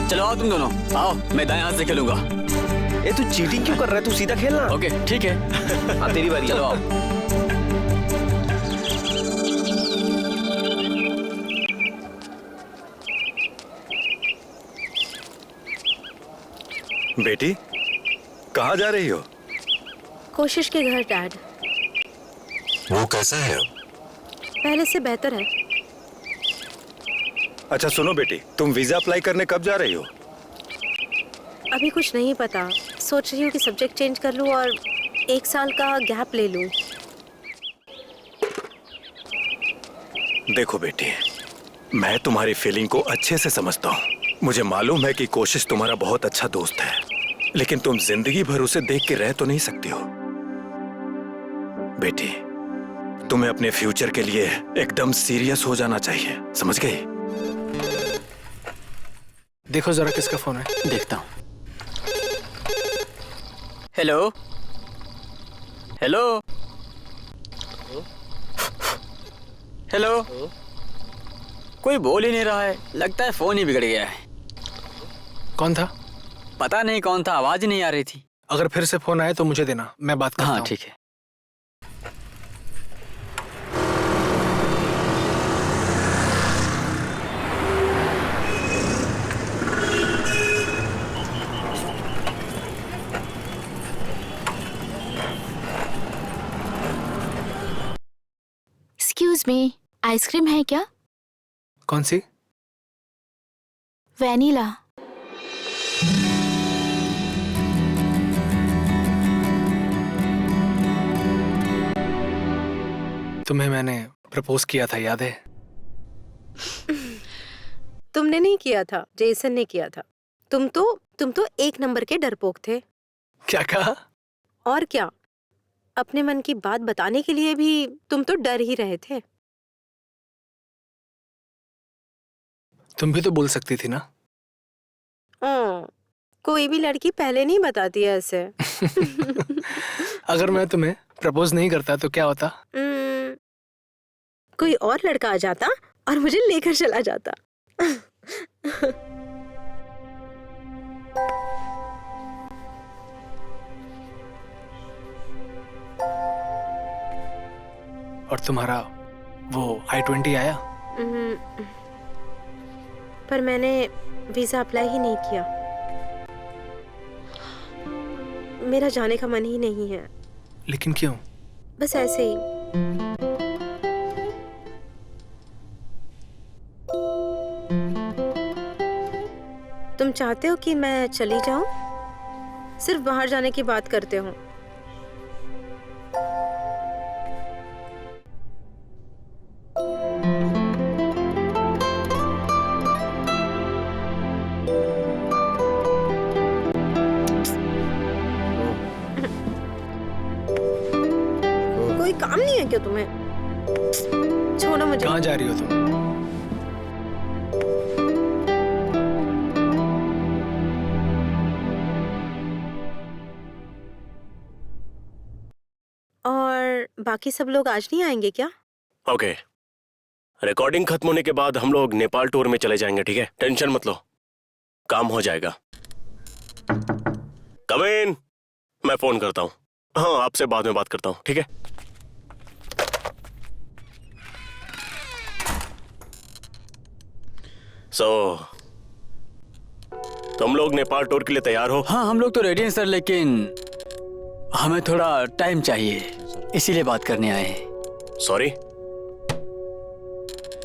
चलो आओ तुम दोनों, आओ मैं दाएं हाथ से खेलूंगा। ए तू चीटिंग क्यों कर रहा है? तू सीधा खेलना। ओके ठीक है। हाँ तेरी बारी। चलो आओ। बेटी, कहाँ जा रही हो? कोशिश के घर डैड। वो कैसा है अब? पहले से बेहतर है। अच्छा सुनो बेटी, तुम वीजा अप्लाई करने कब जा रही हो? अभी कुछ नहीं पता, सोच रही हूँ कि सब्जेक्ट चेंज कर लूँ और 1 साल का गैप ले लूँ। देखो बेटी, मैं तुम्हारी फीलिंग को अच्छे से समझता हूँ। मुझे मालूम है कि कोशिश तुम्हारा बहुत अच्छा दोस्त है, लेकिन तुम जिंदगी भर उसे देख के रह तो नहीं सकती हो। बेटी, तुम्हें अपने फ्यूचर के लिए एकदम सीरियस हो जाना चाहिए, समझ गई? देखो जरा किसका फोन है। देखता हूँ। Hello hello hello. कोई बोल ही नहीं रहा है, लगता है फोन ही बिगड़ गया है। कौन था? पता नहीं कौन था, आवाज ही नहीं आ रही थी। अगर फिर से फोन आए तो मुझे देना, मैं बात करता हाँ हूँ। ठीक है। एक्सक्यूज मी, आइसक्रीम है क्या? कौन सी? वैनिला। तुम्हें मैंने प्रपोज किया था, याद है? तुमने नहीं किया था, जेसन ने किया था। तुम तो 1 नंबर के डरपोक थे। क्या कहा? और क्या, अपने मन की बात बताने के लिए भी तुम तो डर ही रहे थे। तुम भी तो बोल सकती थी ना। कोई भी लड़की पहले नहीं बताती है ऐसे। अगर मैं तुम्हें प्रपोज नहीं करता तो क्या होता? कोई और लड़का आ जाता और मुझे लेकर चला जाता। और तुम्हारा वो I-20 आया? पर मैंने वीजा अप्लाई ही नहीं किया। मेरा जाने का मन ही नहीं है। लेकिन क्यों? बस ऐसे ही। तुम चाहते हो कि मैं चली जाऊं? सिर्फ बाहर जाने की बात करते हो। कोई काम नहीं है क्या तुम्हें? छोड़ो मुझे। कहाँ जा रही हो तुम? और बाकी सब लोग आज नहीं आएंगे क्या? ओके, रिकॉर्डिंग खत्म होने के बाद हम लोग नेपाल टूर में चले जाएंगे, ठीक है? टेंशन मत लो, काम हो जाएगा। कम इन, मैं फोन करता हूँ। हाँ, आपसे बाद में बात करता हूँ, ठीक है? तुम लोग नेपाल टूर के लिए तैयार हो? हाँ, हम लोग तो रेडी हैं सर, लेकिन हमें थोड़ा टाइम चाहिए, इसीलिए बात करने आए हैं। सॉरी,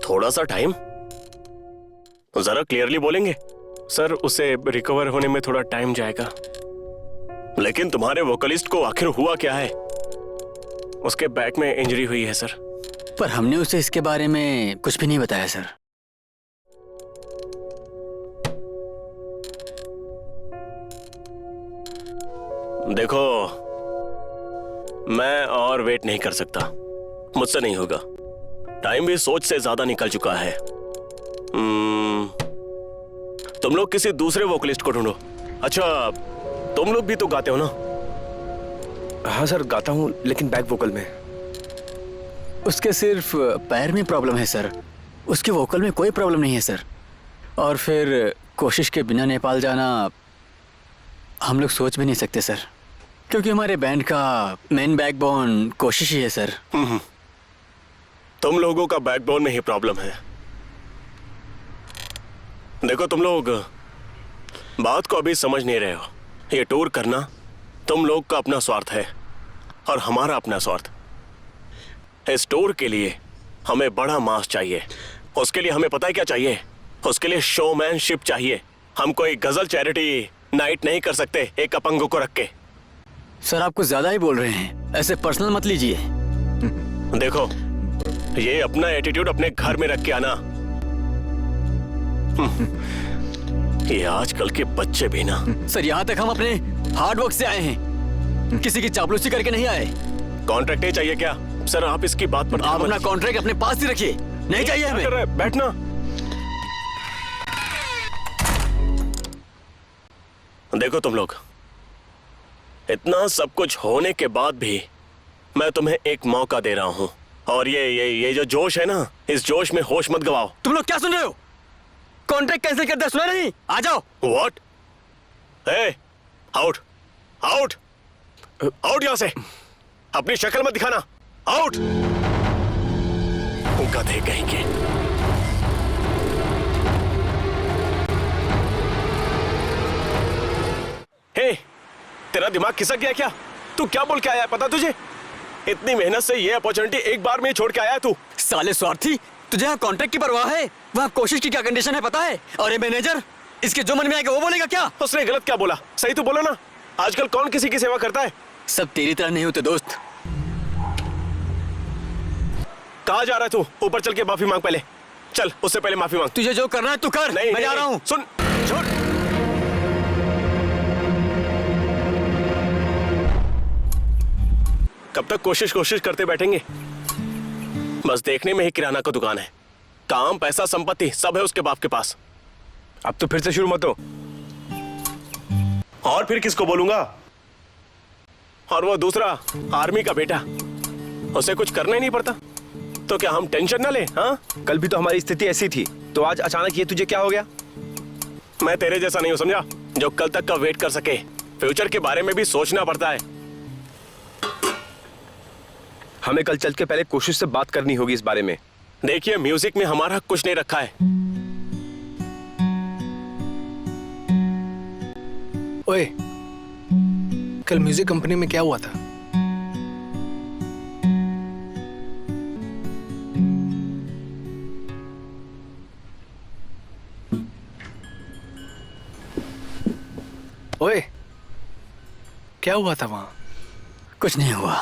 थोड़ा सा टाइम? जरा क्लियरली बोलेंगे? सर, उसे रिकवर होने में थोड़ा टाइम जाएगा। लेकिन तुम्हारे वोकलिस्ट को आखिर हुआ क्या है? उसके बैक में इंजरी हुई है सर। पर हमने उसे इसके बारे में कुछ भी नहीं बताया सर। देखो, मैं और वेट नहीं कर सकता, मुझसे नहीं होगा। टाइम भी सोच से ज्यादा निकल चुका है। तुम लोग किसी दूसरे वोकलिस्ट को ढूंढो। अच्छा, तुम लोग भी तो गाते हो ना? हाँ सर, गाता हूँ, लेकिन बैक वोकल में। उसके सिर्फ पैर में प्रॉब्लम है सर, उसके वोकल में कोई प्रॉब्लम नहीं है सर। और फिर कोशिश के बिना नेपाल जाना हम लोग सोच भी नहीं सकते सर, क्योंकि हमारे बैंड का मेन बैकबोन कोशिश ही है सर। तुम लोगों का बैकबोन में ही प्रॉब्लम है। देखो, तुम लोग बात को अभी समझ नहीं रहे हो। ये टूर करना तुम लोग का अपना स्वार्थ है और हमारा अपना स्वार्थ। इस टूर के लिए हमें बड़ा मास चाहिए। उसके लिए हमें पता है क्या चाहिए? उसके लिए शोमैनशिप चाहिए। हम कोई गजल चैरिटी नाइट नहीं कर सकते एक अपंगों को रख के। सर, आप कुछ ज्यादा ही बोल रहे हैं, ऐसे पर्सनल मत लीजिए। देखो, ये अपना एटीट्यूड अपने घर में रख के आना। ये आजकल के बच्चे भी ना। सर, यहाँ तक हम अपने हार्ड वर्क से आए हैं, किसी की चापलूसी करके नहीं आए। कॉन्ट्रैक्ट ही चाहिए क्या? सर, आप इसकी बात पर आप अपना कॉन्ट्रैक्ट अपने पास ही रखिए, नहीं चाहिए हमें। बैठना। देखो तुम लोग, इतना सब कुछ होने के बाद भी मैं तुम्हें एक मौका दे रहा हूं, और ये जो जोश है ना, इस जोश में होश मत गवाओ। तुम लोग क्या सुन रहे हो? कॉन्ट्रैक्ट कैंसिल कर दिया, सुना नहीं? आ जाओ। What? A, out out out यहां से। अपनी शक्ल मत दिखाना। आउट। गधे कहीं के। हे, तेरा दिमाग खिसक गया क्या? तू क्या बोल के आया है पता तुझे? इतनी मेहनत से ये अपॉर्चुनिटी एक बार में ही छोड़ के आया है तू। साले स्वार्थी, तुझे यहाँ कॉन्ट्रैक्ट की परवाह है? वहाँ कोशिश की क्या कंडीशन है पता है? और ये मैनेजर, इसके जो मन में आएगा वो बोलेगा क्या? उसने गलत क्या बोला? सही तो बोला ना। आजकल कौन किसी की सेवा करता है? सब तेरी तरह नहीं होते दोस्त। कहाँ जा रहा है तू? ऊपर चल के माफी मांग पहले। चल, उससे पहले माफी मांग। तुझे जो करना है तू कर। नहीं, मैं जा रहा हूँ। सुन, छोड़। कब तक कोशिश करते बैठेंगे? बस देखने में ही किराना का दुकान है। काम, पैसा, संपत्ति सब है उसके बाप के पास। अब तो फिर से शुरू मत हो। और फिर किसको बोलूंगा? और वो दूसरा आर्मी का बेटा, उसे कुछ करना ही नहीं पड़ता। तो क्या हम टेंशन ना ले? हाँ, कल भी तो हमारी स्थिति ऐसी थी, तो आज अचानक ये तुझे क्या हो गया? मैं तेरे जैसा नहीं हूं, समझा? जो कल तक का वेट कर सके। फ्यूचर के बारे में भी सोचना पड़ता है। हमें कल चल के पहले कोशिश से बात करनी होगी इस बारे में। देखिए, म्यूजिक में हमारा कुछ नहीं रखा है। ओए, कल म्यूजिक कंपनी में क्या हुआ था? ओए, क्या हुआ था वहां? कुछ नहीं हुआ,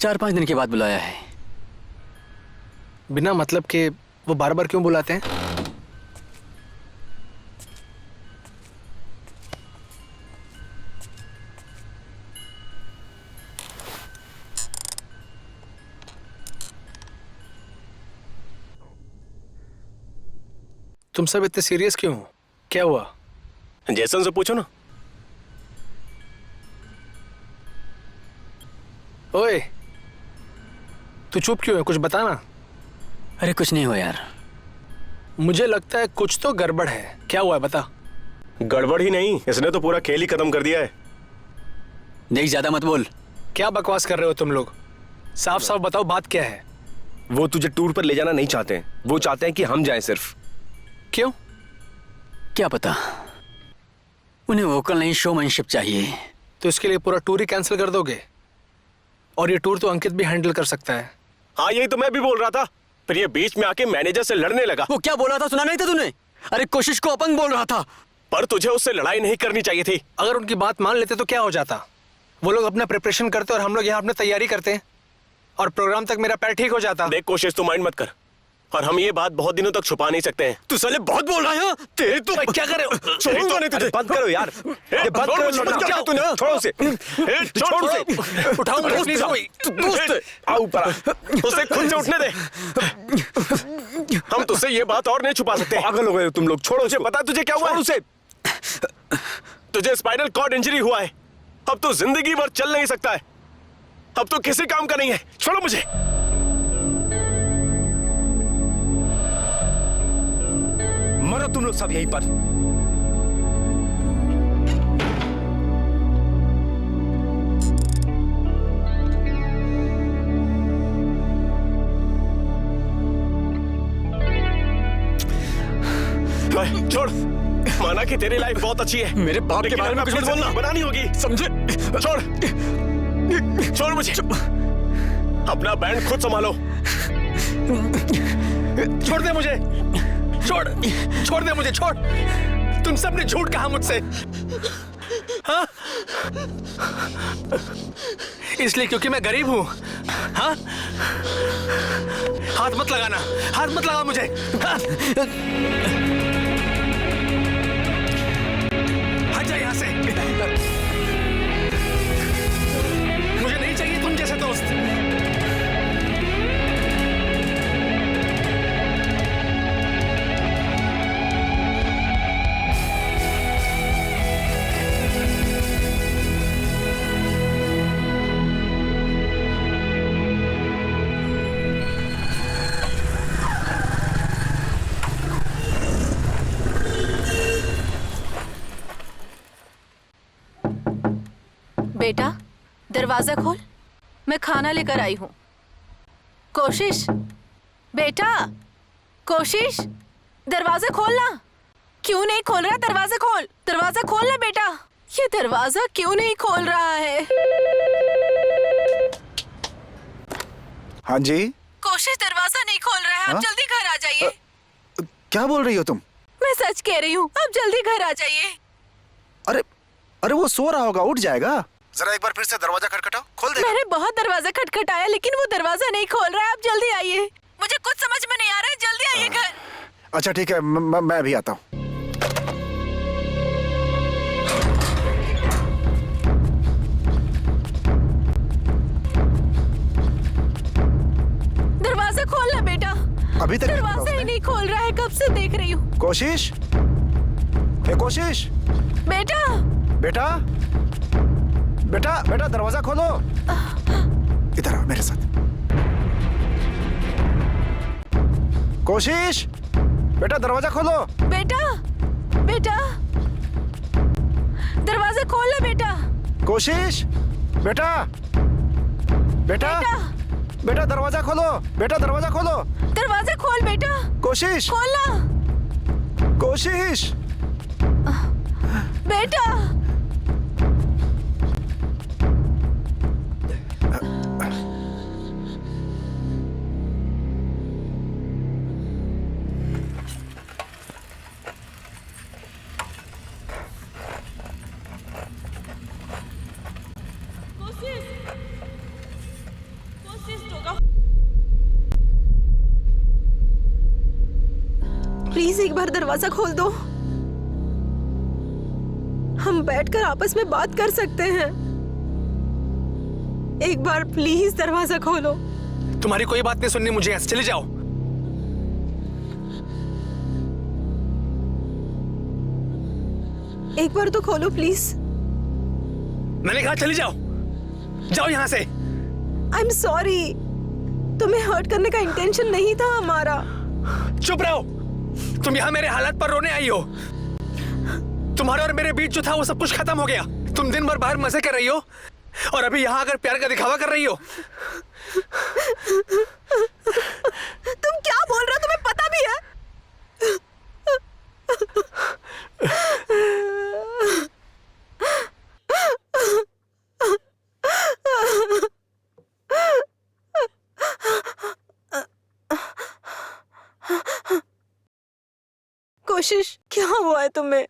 4-5 दिन के बाद बुलाया है। बिना मतलब के वो बार बार क्यों बुलाते हैं? तुम सब इतने सीरियस क्यों हो? क्या हुआ? जैसन से पूछो ना। ओए, तू चुप क्यों है? कुछ बताना। अरे कुछ नहीं हुआ यार। मुझे लगता है कुछ तो गड़बड़ है। क्या हुआ है बता। गड़बड़ ही नहीं, इसने तो पूरा खेल ही खत्म कर दिया है। देख, ज्यादा मत बोल। क्या बकवास कर रहे हो तुम लोग? साफ साफ बताओ, बात क्या है? वो तुझे टूर पर ले जाना नहीं चाहते हैं, वो चाहते हैं कि हम जाएं सिर्फ। क्यों? क्या पता, उन्हें वोकल नहीं शोमैनशिप चाहिए। तो इसके लिए पूरा टूर ही कैंसिल कर दोगे? और ये टूर तो अंकित भी हैंडल कर सकता है। हाँ, यही तो मैं भी बोल रहा था, फिर ये बीच में आके मैनेजर से लड़ने लगा। वो क्या बोल रहा था, सुना नहीं था तूने? अरे कोशिश को अपंग बोल रहा था। पर तुझे उससे लड़ाई नहीं करनी चाहिए थी। अगर उनकी बात मान लेते तो क्या हो जाता? वो लोग अपना प्रिपरेशन करते और हम लोग यहाँ अपनी तैयारी करते, और प्रोग्राम तक मेरा पैर ठीक हो जाता। देख कोशिश, तू माइंड मत कर, और हम ये बात बहुत दिनों तक छुपा नहीं सकते हैं। तू साले बहुत बोल रहा है। तेरे तो क्या करे? छोड़ूंगा नहीं तुझे। बंद करो यार, ये बंद करो, लड़ना तू ना, छोड़ो उसे, छोड़ उसे, उठाऊंगा प्लीज। दोस्त आओ ऊपर आ। उसे खुद से उठने दे। हम तुझसे ये बात और नहीं छुपा सकते। पागल हो गए हो तुम लोग, छोड़ो उसे। पता तुझे क्या हुआ है? उसे तुझे स्पाइनल कॉर्ड इंजरी हुआ है, अब तो जिंदगी भर चल नहीं सकता है, अब तो किसी काम का नहीं है। छोड़ो मुझे। मरो तुम लोग सब यहीं पर। छोड़, माना कि तेरी लाइफ बहुत अच्छी है, मेरे बाप के बारे में कुछ मत बोलना। बनानी होगी, समझे? छोड़, छोड़ मुझे। अपना बैंड खुद संभालो। छोड़ दे मुझे, छोड़ दे मुझे, छोड़। तुम सबने झूठ कहा मुझसे, हाँ? इसलिए क्योंकि मैं गरीब हूं, हाँ? हाथ मत लगाना, हाथ मत लगाओ मुझे, हाँ? हट जा यहां से। मुझे नहीं चाहिए तुम जैसे दोस्त। बेटा, दरवाजा खोल, मैं खाना लेकर आई हूँ। कोशिश, बेटा, कोशिश, दरवाजा खोलना। क्यों नहीं खोल रहा? दरवाजा खोल, दरवाजा खोल ना बेटा। ये दरवाजा क्यों नहीं खोल रहा है? हाँ जी। कोशिश, दरवाजा नहीं खोल रहा है। आप हाँ? जल्दी घर आ जाइए। क्या बोल रही हो तुम? मैं सच कह रही हूँ, आप जल्दी घर आ जाइए। अरे अरे वो सो रहा होगा, उठ जाएगा। जरा एक बार फिर से दरवाजा खटखटाओ, खोल दे। मैंने बहुत दरवाजा खटखटाया लेकिन वो दरवाजा नहीं खोल रहा है। आप जल्दी आइए, मुझे कुछ समझ में नहीं आ रहा है। जल्दी आइए घर। अच्छा ठीक है, मैं भी आता हूँ। दरवाजा खोलना बेटा। अभी तक दरवाजा ही नहीं खोल रहा है, कब से देख रही हूँ। कोशिश, ए कोशिश, बेटा, बेटा, बेटा, बेटा दरवाजा खोलो। इधर आओ मेरे साथ। कोशिश, बेटा दरवाजा खोलो। बेटा, बेटा, दरवाजा खोल ले बेटा। कोशिश, बेटा, बेटा, बेटा दरवाजा खोलो। बेटा दरवाजा खोलो। दरवाजा खोल बेटा। कोशिश, खोलना। कोशिश, बेटा, प्लीज एक बार दरवाजा खोल दो, हम बैठकर आपस में बात कर सकते हैं। एक बार प्लीज दरवाजा खोलो। तुम्हारी कोई बात नहीं सुननी मुझे, यहाँ से चले जाओ। एक बार तो खोलो प्लीज। मैंने कहा चले जाओ, जाओ यहाँ से। आई एम सॉरी, तुम्हें हर्ट करने का इंटेंशन नहीं था हमारा। चुप रहो, तुम यहाँ मेरे हालात पर रोने आई हो। तुम्हारे और मेरे बीच जो था वो सब कुछ खत्म हो गया। तुम दिन भर बाहर मजे कर रही हो और अभी यहाँ आकर प्यार का दिखावा कर रही हो। तुम क्या बोल रहे हो, तुम्हें पता भी है? कोशिश, क्या हुआ है तुम्हें?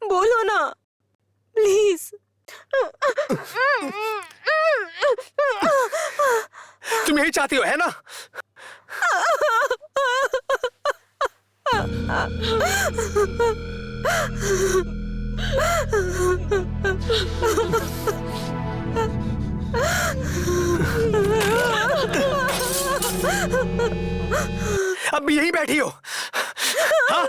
बोलो ना प्लीज। तुम यही चाहती हो, है ना? अब यहीं बैठी हो? हाँ?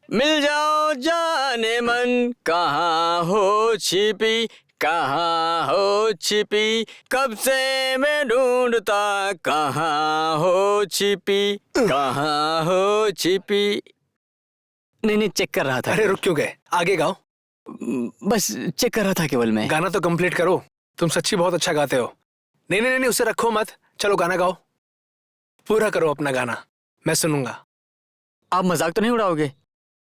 मिल जाओ जाने मन, कहाँ हो छिपी, कहाँ हो छिपी, कब से मैं ढूंढता, कहाँ हो छिपी, कहाँ हो छिपी। नहीं चेक कर रहा था। अरे रुक क्यों गए? आगे गाओ। बस चेक कर रहा था केवल मैं। गाना तो कंप्लीट करो। तुम सच्ची बहुत अच्छा गाते हो। नहीं, उसे रखो मत। चलो गाना गाओ, पूरा करो अपना गाना, मैं सुनूंगा। आप मजाक तो नहीं उड़ाओगे?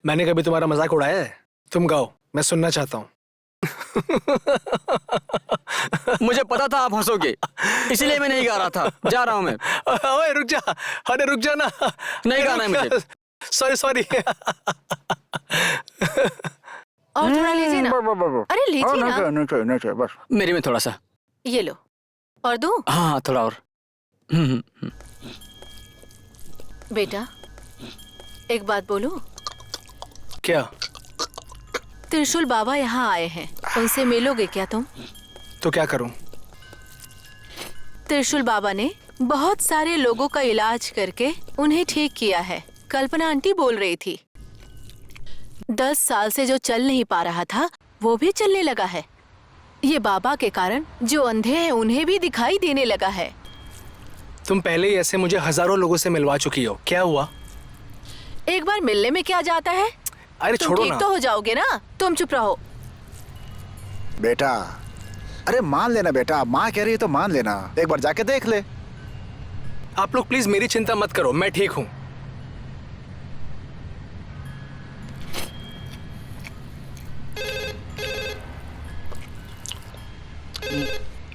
मैंने कभी तुम्हारा मजाक उड़ाया है? तुम गाओ, मैं सुनना चाहता हूँ। मुझे पता था आप हंसोगे, इसलिए मैं नहीं गा रहा था। जा रहा हूँ मैं। ओए रुक जा, अरे रुक जा ना। नहीं गाना है मुझे। सॉरी। और थोड़ा लीजिए ना। अरे लीजिए ना। नहीं बस। मेरे में थोड़ा सा। ये लो। और दूं? हाँ थोड़ा और। बेटा एक बात बोलूं? क्या? त्रिशूल बाबा यहाँ आए हैं, उनसे मिलोगे क्या तुम? तो क्या करूं? त्रिशूल बाबा ने बहुत सारे लोगों का इलाज करके उन्हें ठीक किया है। कल्पना आंटी बोल रही थी 10 साल से जो चल नहीं पा रहा था वो भी चलने लगा है। ये बाबा के कारण जो अंधे हैं उन्हें भी दिखाई देने लगा है। तुम पहले ही ऐसे मुझे हजारों लोगों से मिलवा चुकी हो, क्या हुआ? एक बार मिलने में क्या जाता है? अरे तुम छोड़ो ठीक ना। तो हो जाओगे ना, तुम चुप रहो। बेटा अरे मान लेना बेटा, माँ कह रही है तो मान लेना, एक बार जाके देख ले। आप लोग प्लीज मेरी चिंता मत करो, मैं ठीक हूं।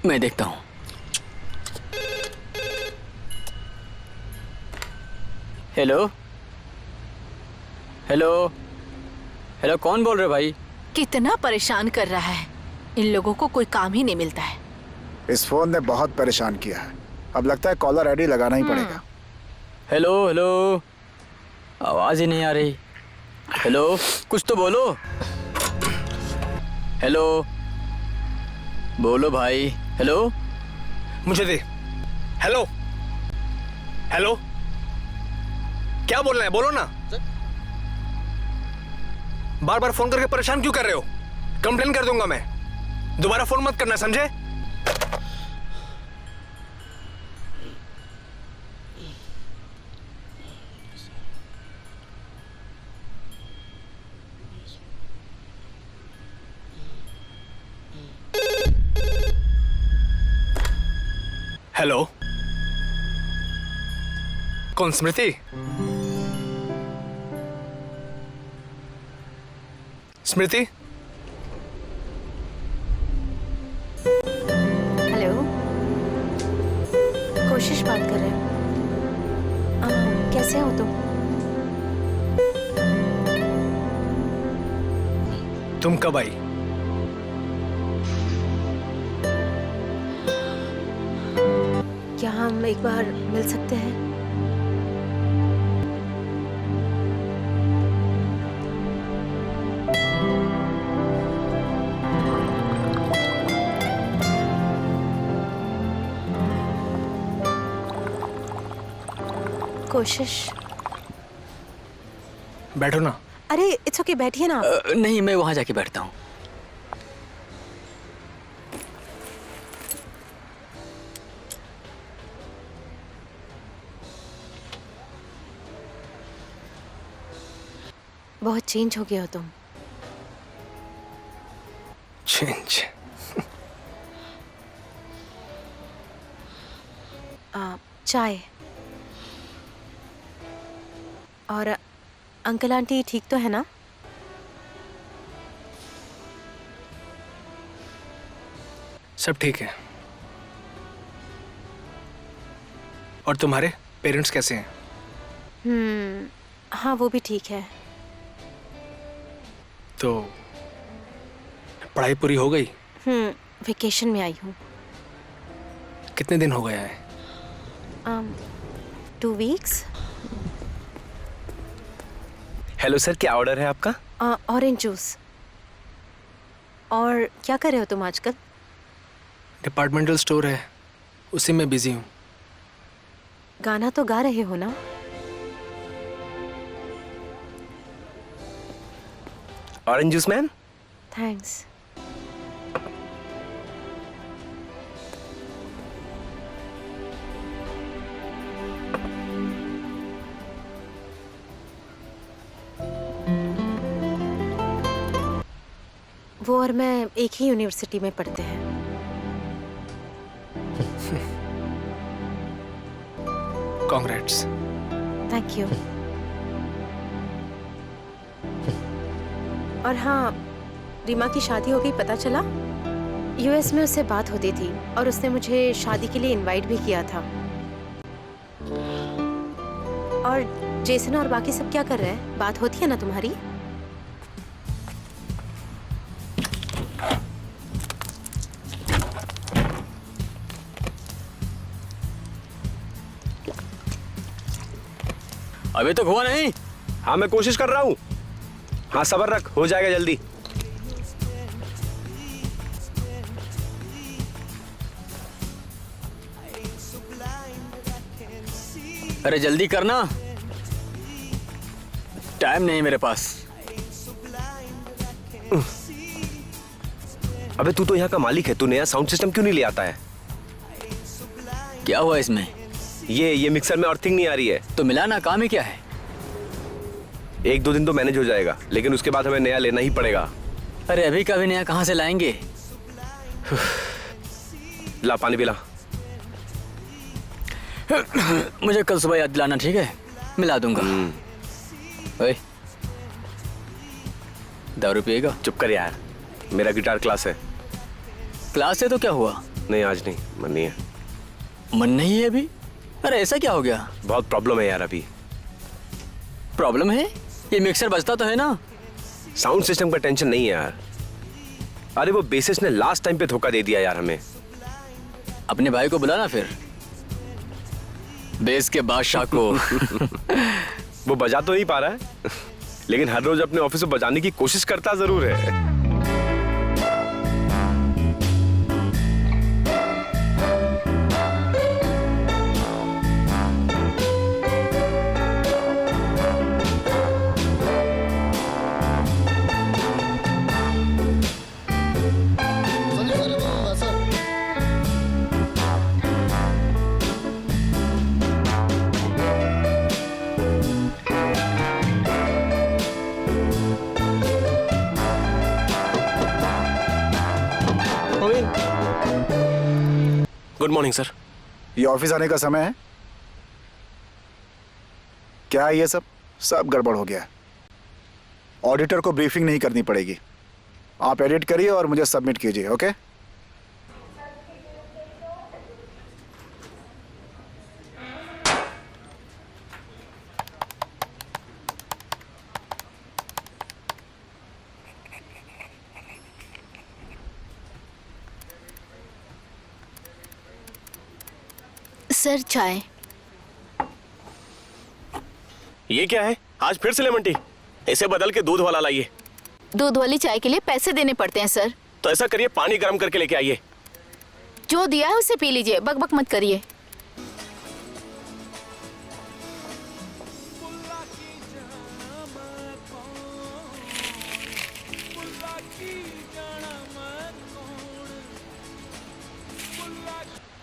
मैं देखता हूँ। हेलो हेलो हेलो, कौन बोल रहे भाई? कितना परेशान कर रहा है, इन लोगों को कोई काम ही नहीं मिलता है। इस फोन ने बहुत परेशान किया है, अब लगता है कॉलर आईडी लगाना ही पड़ेगा। हेलो हेलो, आवाज ही नहीं आ रही। हेलो, कुछ तो बोलो। हेलो बोलो भाई। हेलो, मुझे दे। हेलो हेलो, क्या बोलना है बोलो ना। बार बार फोन करके परेशान क्यों कर रहे हो? कंप्लेन कर दूंगा मैं। दोबारा फोन मत करना, समझे? हेलो, कौन? स्मृति? स्मृति? हेलो, कोशिश बात कर रहे हो। कैसे हो तुम कब आई? क्या हम एक बार मिल सकते हैं? कोशिश। बैठो ना। अरे इट्स ओके, बैठिए ना। नहीं, मैं वहां जाके बैठता हूँ। बहुत चेंज हो गए हो तुम। चेंज? चाय। और अंकल आंटी ठीक तो है ना? सब ठीक है। और तुम्हारे पेरेंट्स कैसे हैं? हाँ वो भी ठीक है। तो पढ़ाई पूरी हो गई? वेकेशन में आई हूँ। कितने दिन हो गया है? 2 वीक्स। हेलो सर, क्या ऑर्डर है आपका? Orange juice. और क्या कर रहे हो तुम आजकल? डिपार्टमेंटल स्टोर है, उसी में बिजी हूँ। गाना तो गा रहे हो ना? Orange juice ma'am. थैंक्स। वो और मैं एक ही यूनिवर्सिटी में पढ़ते हैं। कांग्रेट्स। Thank you. और हाँ, रीमा की शादी हो गई, पता चला? यूएस में उससे बात होती थी और उसने मुझे शादी के लिए इनवाइट भी किया था। और जेसन और बाकी सब क्या कर रहे हैं? बात होती है ना तुम्हारी? अभी तक हुआ नहीं? हाँ मैं कोशिश कर रहा हूँ। हाँ सब्र रख, हो जाएगा जल्दी। अरे जल्दी करना, टाइम नहीं मेरे पास। अबे तू तो यहाँ का मालिक है, तू नया साउंड सिस्टम क्यों नहीं ले आता है? क्या हुआ इसमें? ये मिक्सर में अर्थिंग नहीं आ रही है। तो मिलाना काम ही क्या है? 1-2 दिन तो मैनेज हो जाएगा, लेकिन उसके बाद हमें नया लेना ही पड़ेगा। अरे अभी का भी नया कहाँ से लाएंगे? ला पानी पिला। मुझे कल सुबह याद दिलाना, ठीक है? मिला दूंगा। ओए, दारू पिएगा? चुप कर यार, मेरा गिटार क्लास है। क्लास है तो क्या हुआ? नहीं आज नहीं, मन नहीं है। मन नहीं है अभी? अरे ऐसा क्या हो गया? बहुत प्रॉब्लम है यार अभी। प्रॉब्लम है? ये मिक्सर बजता तो है ना? साउंड सिस्टम का टेंशन नहीं है यार। अरे वो बेसिस ने लास्ट टाइम पे धोखा दे दिया यार हमें। अपने भाई को बुलाना फिर, बेस के बादशाह को। वो बजा तो नहीं पा रहा है, लेकिन हर रोज अपने ऑफिस में बजाने की कोशिश करता जरूर है। Good morning sir. ये ऑफिस आने का समय है? क्या है ये सब? सब गड़बड़ हो गया है। ऑडिटर को ब्रीफिंग नहीं करनी पड़ेगी। आप एडिट करिए और मुझे सबमिट कीजिए, ओके? सर चाय। ये क्या है? आज फिर से लेमन टी? इसे बदल के दूध वाला लाइए। दूध वाली चाय के लिए पैसे देने पड़ते हैं सर। तो ऐसा करिए, पानी गर्म करके लेके आइए। जो दिया है उसे पी लीजिए, बकबक मत करिए।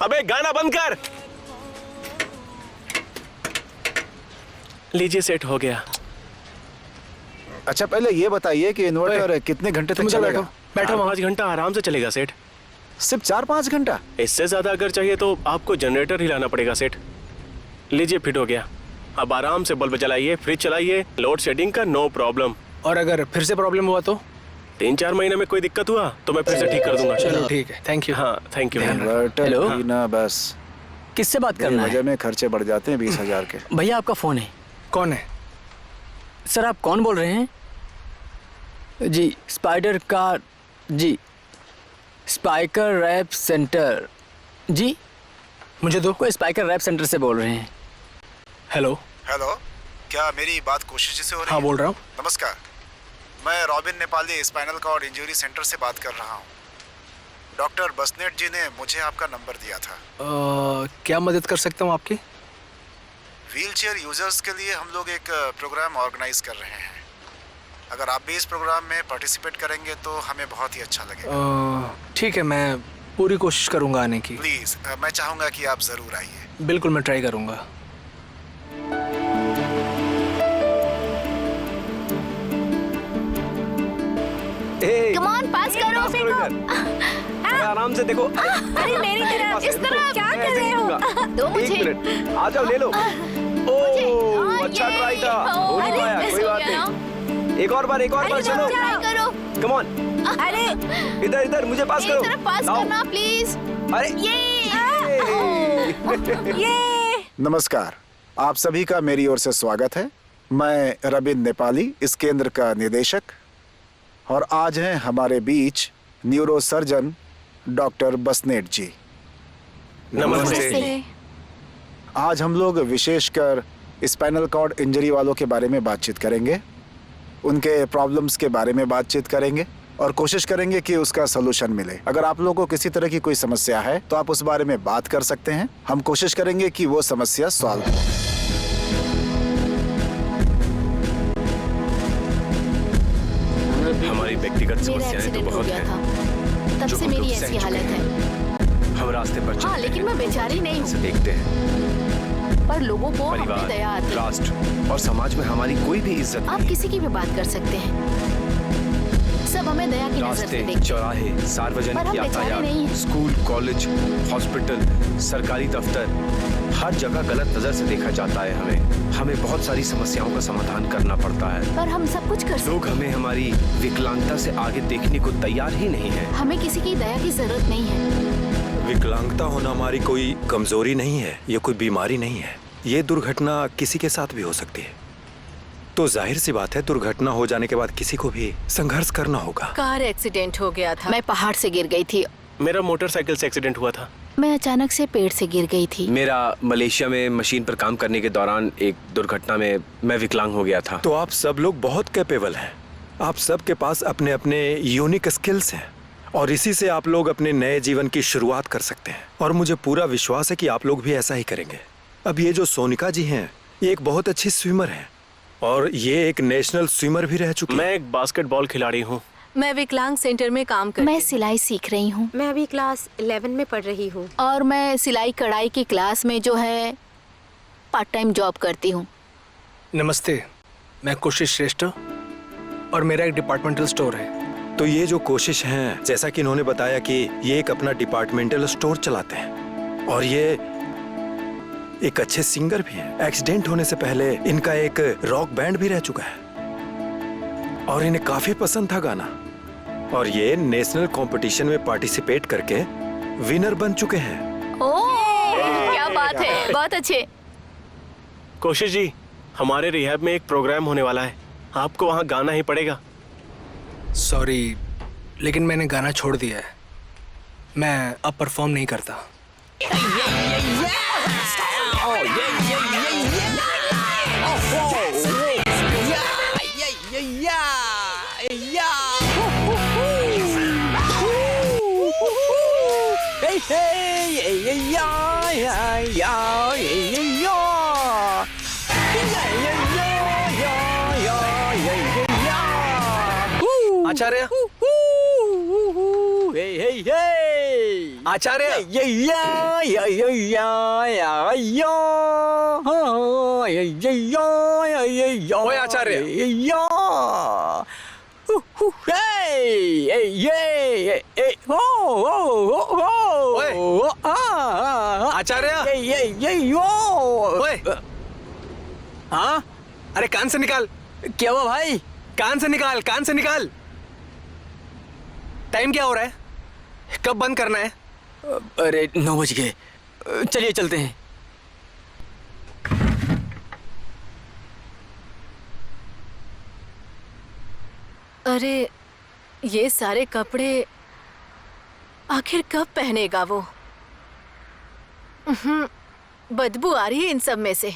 अबे गाना बंद कर। लीजिए, सेट हो गया। अच्छा पहले ये बताइए कि इन्वर्टर कितने घंटे तक चलेगा? बैठो 5 घंटा आराम से चलेगा सेठ। सिर्फ 4-5 घंटा? इससे ज्यादा अगर चाहिए तो आपको जनरेटर हिलाना पड़ेगा सेठ। लीजिए, फिट हो गया। अब आराम से बल्ब जलाइए, फ्रिज चलाइए, लोड शेडिंग का नो प्रॉब्लम। और अगर फिर से प्रॉब्लम हुआ तो? 3-4 महीने में कोई दिक्कत हुआ तो मैं फिर से ठीक कर दूंगा। चलो ठीक है, थैंक यू। हाँ थैंक यू। Inverter hello? ही ना बस, किससे बात करना वजह है? में खर्चे बढ़ जाते हैं 20,000 के। भैया आपका फोन है। कौन है? सर आप कौन बोल रहे हैं? जी स्पाइडर कार, जी स्पाइकर रैप सेंटर, जी मुझे दो। कोई स्पाइकर रैप सेंटर से बोल रहे हैं। हेलो। हेलो, क्या मेरी बात कोशिश जी से हो रही हाँ है? बोल रहा हूँ। नमस्कार, मैं Robin Nepali spinal cord injury centre से बात कर रहा हूँ। डॉक्टर बसनेट जी ने मुझे आपका नंबर दिया था। क्या मदद कर सकता हूँ आपकी? व्हीलचेयर यूजर्स के लिए हम लोग एक प्रोग्राम ऑर्गेनाइज कर रहे हैं। अगर आप भी इस प्रोग्राम में पार्टिसिपेट करेंगे तो हमें बहुत ही अच्छा लगेगा। ठीक है, मैं पूरी कोशिश करूँगा आने की। प्लीज, मैं चाहूंगा कि आप जरूर आइए। बिल्कुल, मैं ट्राई करूँगा। कम ऑन, पास करो। आराम से देखो। अरे मेरी तरफ, इस तरफ। क्या कर रहे हो? दो मुझे। आ जाओ, ले लो। हाँ, अच्छा ये। ट्राई था, हो नहीं अरे, पाया, मिस कोई हो बात गया नहीं। एक और बार चलो। ट्राई करो। कम ऑन, अरे इधर मुझे पास मेरी करो। तरफ पास लाओ। करना प्लीज। अरे ये नमस्कार, आप सभी का मेरी ओर से स्वागत है। मैं रबिन नेपाली, इस केंद्र का निदेशक, और आज हैं हमारे बीच न्यूरो सर्जन डॉक्टर बसनेट जी। नमस्ते। आज हम लोग विशेषकर स्पाइनल कॉर्ड इंजरी वालों के बारे में बातचीत करेंगे, उनके प्रॉब्लम्स के बारे में बातचीत करेंगे और कोशिश करेंगे कि उसका सलूशन मिले। अगर आप लोगों को किसी तरह की कोई समस्या है तो आप उस बारे में बात कर सकते हैं। हम कोशिश करेंगे कि वो समस्या सॉल्व हो। हमारी व्यक्तिगत मेरा समस्याएं तो एक्सीडेंट हो बहुत गया हैं था, तब जो से हम मेरी लोग ऐसी सह चुके हालत हैं। है। हम रास्ते पर हाँ, लेकिन मैं बेचारी नहीं हूँ। देखते हैं पर लोगों को हम पे दया आती है। राष्ट्र और समाज में हमारी कोई भी इज्जत आप नहीं। किसी की भी बात कर सकते हैं, सब हमें दया की नजर से रास्ते, देखते हैं। चौराहे, पर सार्वजनिक हम बेचारे नहीं यातायात, हैं। स्कूल, कॉलेज, हॉस्पिटल, सरकारी दफ्तर, हर जगह गलत नजर से देखा जाता है। हमें बहुत सारी समस्याओं का समाधान करना पड़ता है। पर हम सब कुछ कर सकते लोग हमें हमारी विकलांगता से आगे देखने को तैयार ही नहीं है। हैं। हमें किसी की दया की जरूरत नहीं है। विकलांगता होना हमारी कोई कमजोरी नहीं है, ये कोई बीमारी नहीं है। ये दुर्घटना किसी के साथ भी हो सकती है। तो जाहिर सी बात है, दुर्घटना हो जाने के बाद किसी को भी संघर्ष करना होगा। कार एक्सीडेंट हो गया था। मैं पहाड़ से गिर गई थी। मेरा मोटरसाइकिल से एक्सीडेंट हुआ था। मैं अचानक से पेड़ से गिर गई थी। मेरा मलेशिया में मशीन पर काम करने के दौरान एक दुर्घटना में मैं विकलांग हो गया था। तो आप सब लोग बहुत कैपेबल हैं। आप सब के पास अपने अपने यूनिक स्किल्स हैं और इसी से आप लोग अपने नए जीवन की शुरुआत कर सकते हैं। और मुझे पूरा विश्वास है कि आप लोग भी ऐसा ही करेंगे। अब ये जो सोनिका जी हैं, ये एक बहुत अच्छी स्विमर हैं और ये एक नेशनल स्विमर भी रह चुकी हैं। मैं एक बास्केटबॉल खिलाड़ी हूँ। मैं विकलांग सेंटर में काम करती मैं हूँ। सिलाई सीख रही हूँ मैं अभी क्लास 11 में पढ़ रही हूँ। और मैं सिलाई कढ़ाई की क्लास में जो है पार्ट टाइम जॉब करती हूँ। नमस्ते, मैं कोशिश श्रेष्ठ और मेरा एक डिपार्टमेंटल स्टोर है। तो ये जो कोशिश हैं, जैसा कि इन्होंने बताया कि ये एक अपना डिपार्टमेंटल स्टोर चलाते हैं और ये एक अच्छे सिंगर भी हैं। एक्सीडेंट होने से पहले इनका एक रॉक बैंड भी रह चुका है और इन्हें काफी पसंद था गाना, और ये नेशनल कंपटीशन में पार्टिसिपेट करके विनर बन चुके हैं। ओह, क्या बात है, बहुत अच्छे। कोशिश जी, हमारे रिहैब में एक प्रोग्राम होने वाला है, आपको वहाँ गाना ही पड़ेगा। सॉरी, लेकिन मैंने गाना छोड़ दिया है। मैं अब परफॉर्म नहीं करता। आचार्य, आचार्य, ओए आचार्य, ओए! आचार्य! ओए! हाँ, अरे कान से निकाल, क्या हुआ भाई? कान से निकाल, कान से निकाल। टाइम क्या हो रहा है? कब बंद करना है? अरे 9 बज गए, चलिए चलते हैं। अरे ये सारे कपड़े आखिर कब पहनेगा वो? बदबू आ रही है इन सब में से।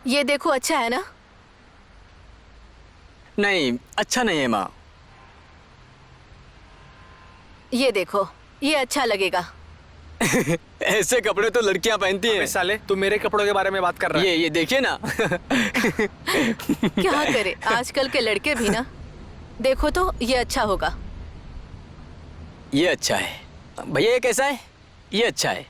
ये देखो, अच्छा है ना? नहीं, अच्छा नहीं है माँ। ये देखो, ये अच्छा लगेगा। ऐसे कपड़े तो लड़कियां पहनती हैं। अबे साले, तू मेरे कपड़ों के बारे में बात कर रहा है। ये देखिए ना। क्या करे, आजकल के लड़के भी ना। देखो तो, ये अच्छा होगा। ये अच्छा है भैया। ये कैसा है? ये अच्छा है।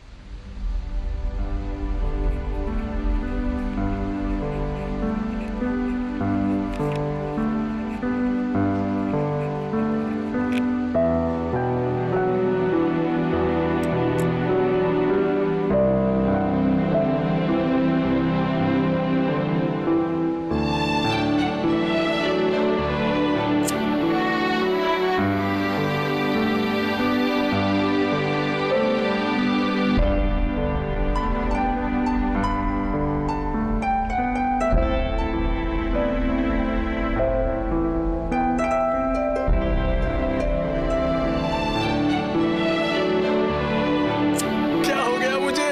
क्या हो गया मुझे?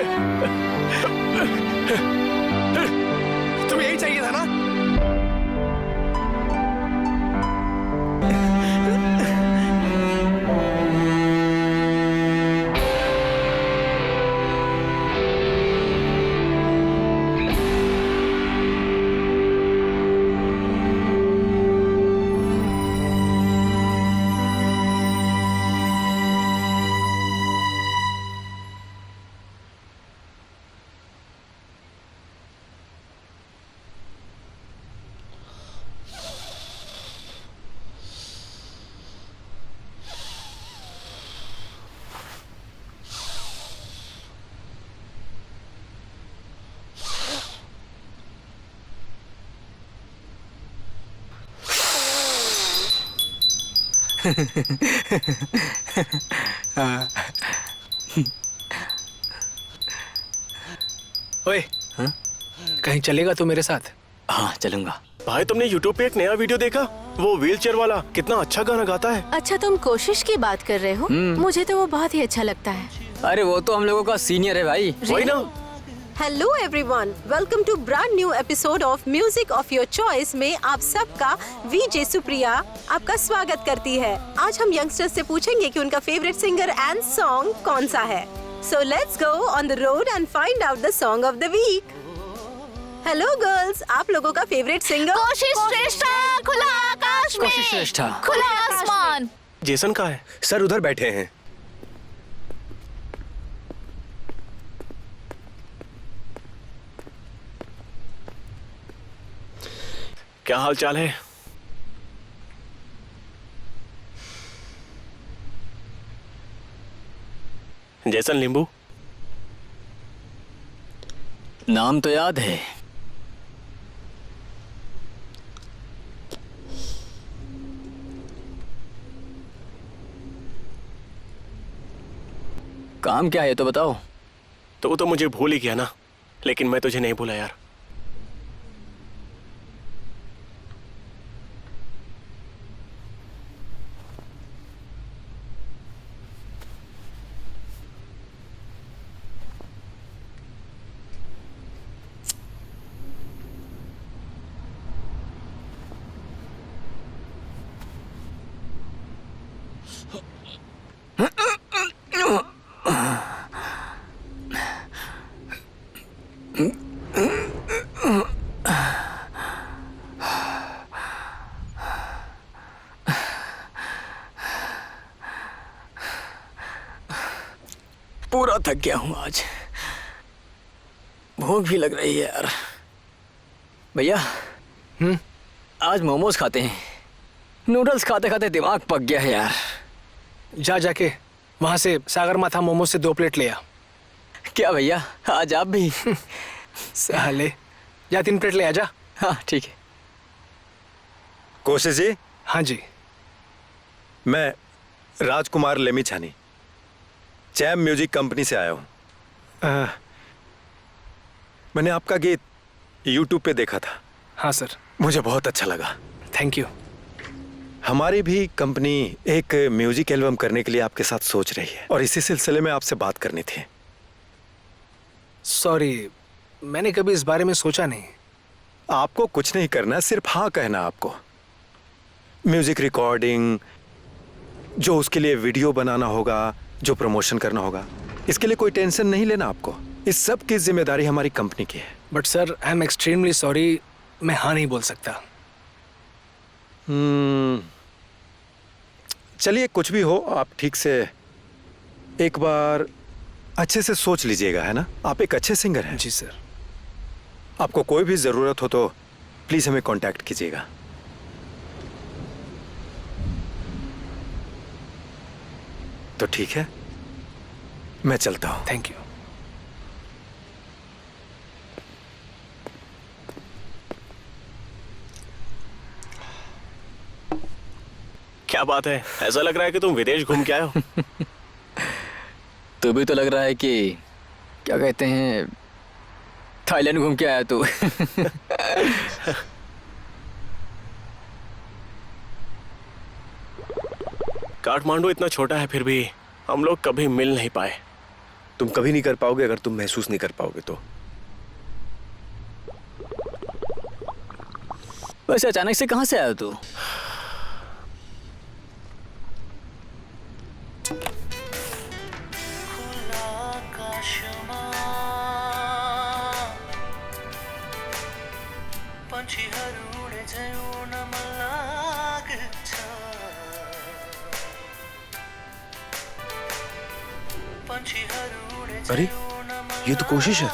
तुम्हें यही चाहिए था ना? ओए, कहीं चलेगा तू मेरे साथ? हाँ चलूंगा। भाई तुमने यूट्यूब पे एक नया वीडियो देखा? वो व्हीलचेयर वाला कितना अच्छा गाना गाता है। अच्छा, तुम कोशिश की बात कर रहे हो? मुझे तो वो बहुत ही अच्छा लगता है। अरे वो तो हम लोगों का सीनियर है भाई। वही ना। Hello everyone, welcome to brand new episode of music of your choice में आप सबका वीजे सुप्रिया आपका स्वागत करती है। आज हम यंगस्टर्स से पूछेंगे कि उनका फेवरेट सिंगर एंड सॉन्ग कौन सा है। So let's go on the road and find out the song of the week. Hello girls, आप लोगों का फेवरेट सिंगर? कोशिश श्रेष्ठा, खुला आकाश में, कोशिश श्रेष्ठा। खुला आसमान। जेसन कहाँ है? सर उधर बैठे हैं। क्या हाल चाल है? जेसन लिंबू। नाम तो याद है। काम क्या है तो बताओ। तो वो तो मुझे भूल ही गया ना, लेकिन मैं तुझे नहीं भूला यार। पूरा थक गया हूँ आज। भूख भी लग रही है यार। भैया आज मोमोज खाते हैं। नूडल्स खाते खाते दिमाग पक गया है यार। जाके वहां से सागर माथा मोमो से 2 प्लेट ले आ। क्या भैया, आज आप भी? साले, जा 3 प्लेट ले आ जा। हाँ ठीक है। कोशिश जी, हाँ जी। मैं राजकुमार लेमीछानी चैम म्यूजिक कंपनी से आया हूं। मैंने आपका गीत YouTube पे देखा था। हाँ सर। मुझे बहुत अच्छा लगा। Thank you. हमारी भी कंपनी एक म्यूजिक एल्बम करने के लिए आपके साथ सोच रही है और इसी सिलसिले में आपसे बात करनी थी। सॉरी, मैंने कभी इस बारे में सोचा नहीं। आपको कुछ नहीं करना, सिर्फ हाँ कहना आपको। म्यूजिक रिकॉर्डिंग, जो उसके लिए वीडियो बनाना होगा, जो प्रमोशन करना होगा, इसके लिए कोई टेंशन नहीं लेना आपको। इस सब की जिम्मेदारी हमारी कंपनी की है। But sir, I am extremely sorry, मैं हाँ नहीं बोल सकता। चलिए, कुछ भी हो, आप ठीक से एक बार अच्छे से सोच लीजिएगा, है ना? आप एक अच्छे सिंगर हैं। जी सर। आपको कोई भी जरूरत हो तो प्लीज हमें कांटेक्ट कीजिएगा। तो ठीक है, मैं चलता हूं। Thank you. क्या बात है, ऐसा लग रहा है कि तुम विदेश घूम के आए हो। तू भी तो लग रहा है कि क्या कहते हैं, थाईलैंड घूम के आया तू। काठमांडू इतना छोटा है, फिर भी हम लोग कभी मिल नहीं पाए। तुम कभी नहीं कर पाओगे अगर तुम महसूस नहीं कर पाओगे तो। वैसे अचानक से कहां से आया तू? अरे ये तो कोशिश है।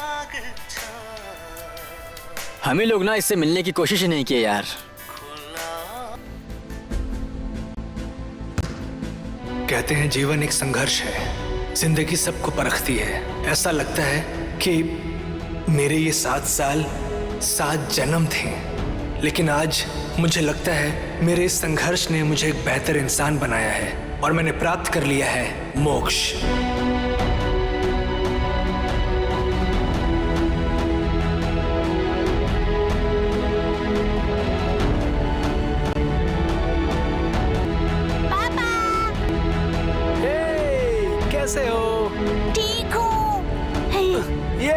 हमें लोग ना इससे मिलने की कोशिश ही नहीं की यार। कहते हैं जीवन एक संघर्ष है, जिंदगी सबको परखती है। ऐसा लगता है कि मेरे ये 7 साल 7 जन्म थे, लेकिन आज मुझे लगता है मेरे इस संघर्ष ने मुझे एक बेहतर इंसान बनाया है और मैंने प्राप्त कर लिया है मोक्ष। कैसे हो? ठीक हूँ। ये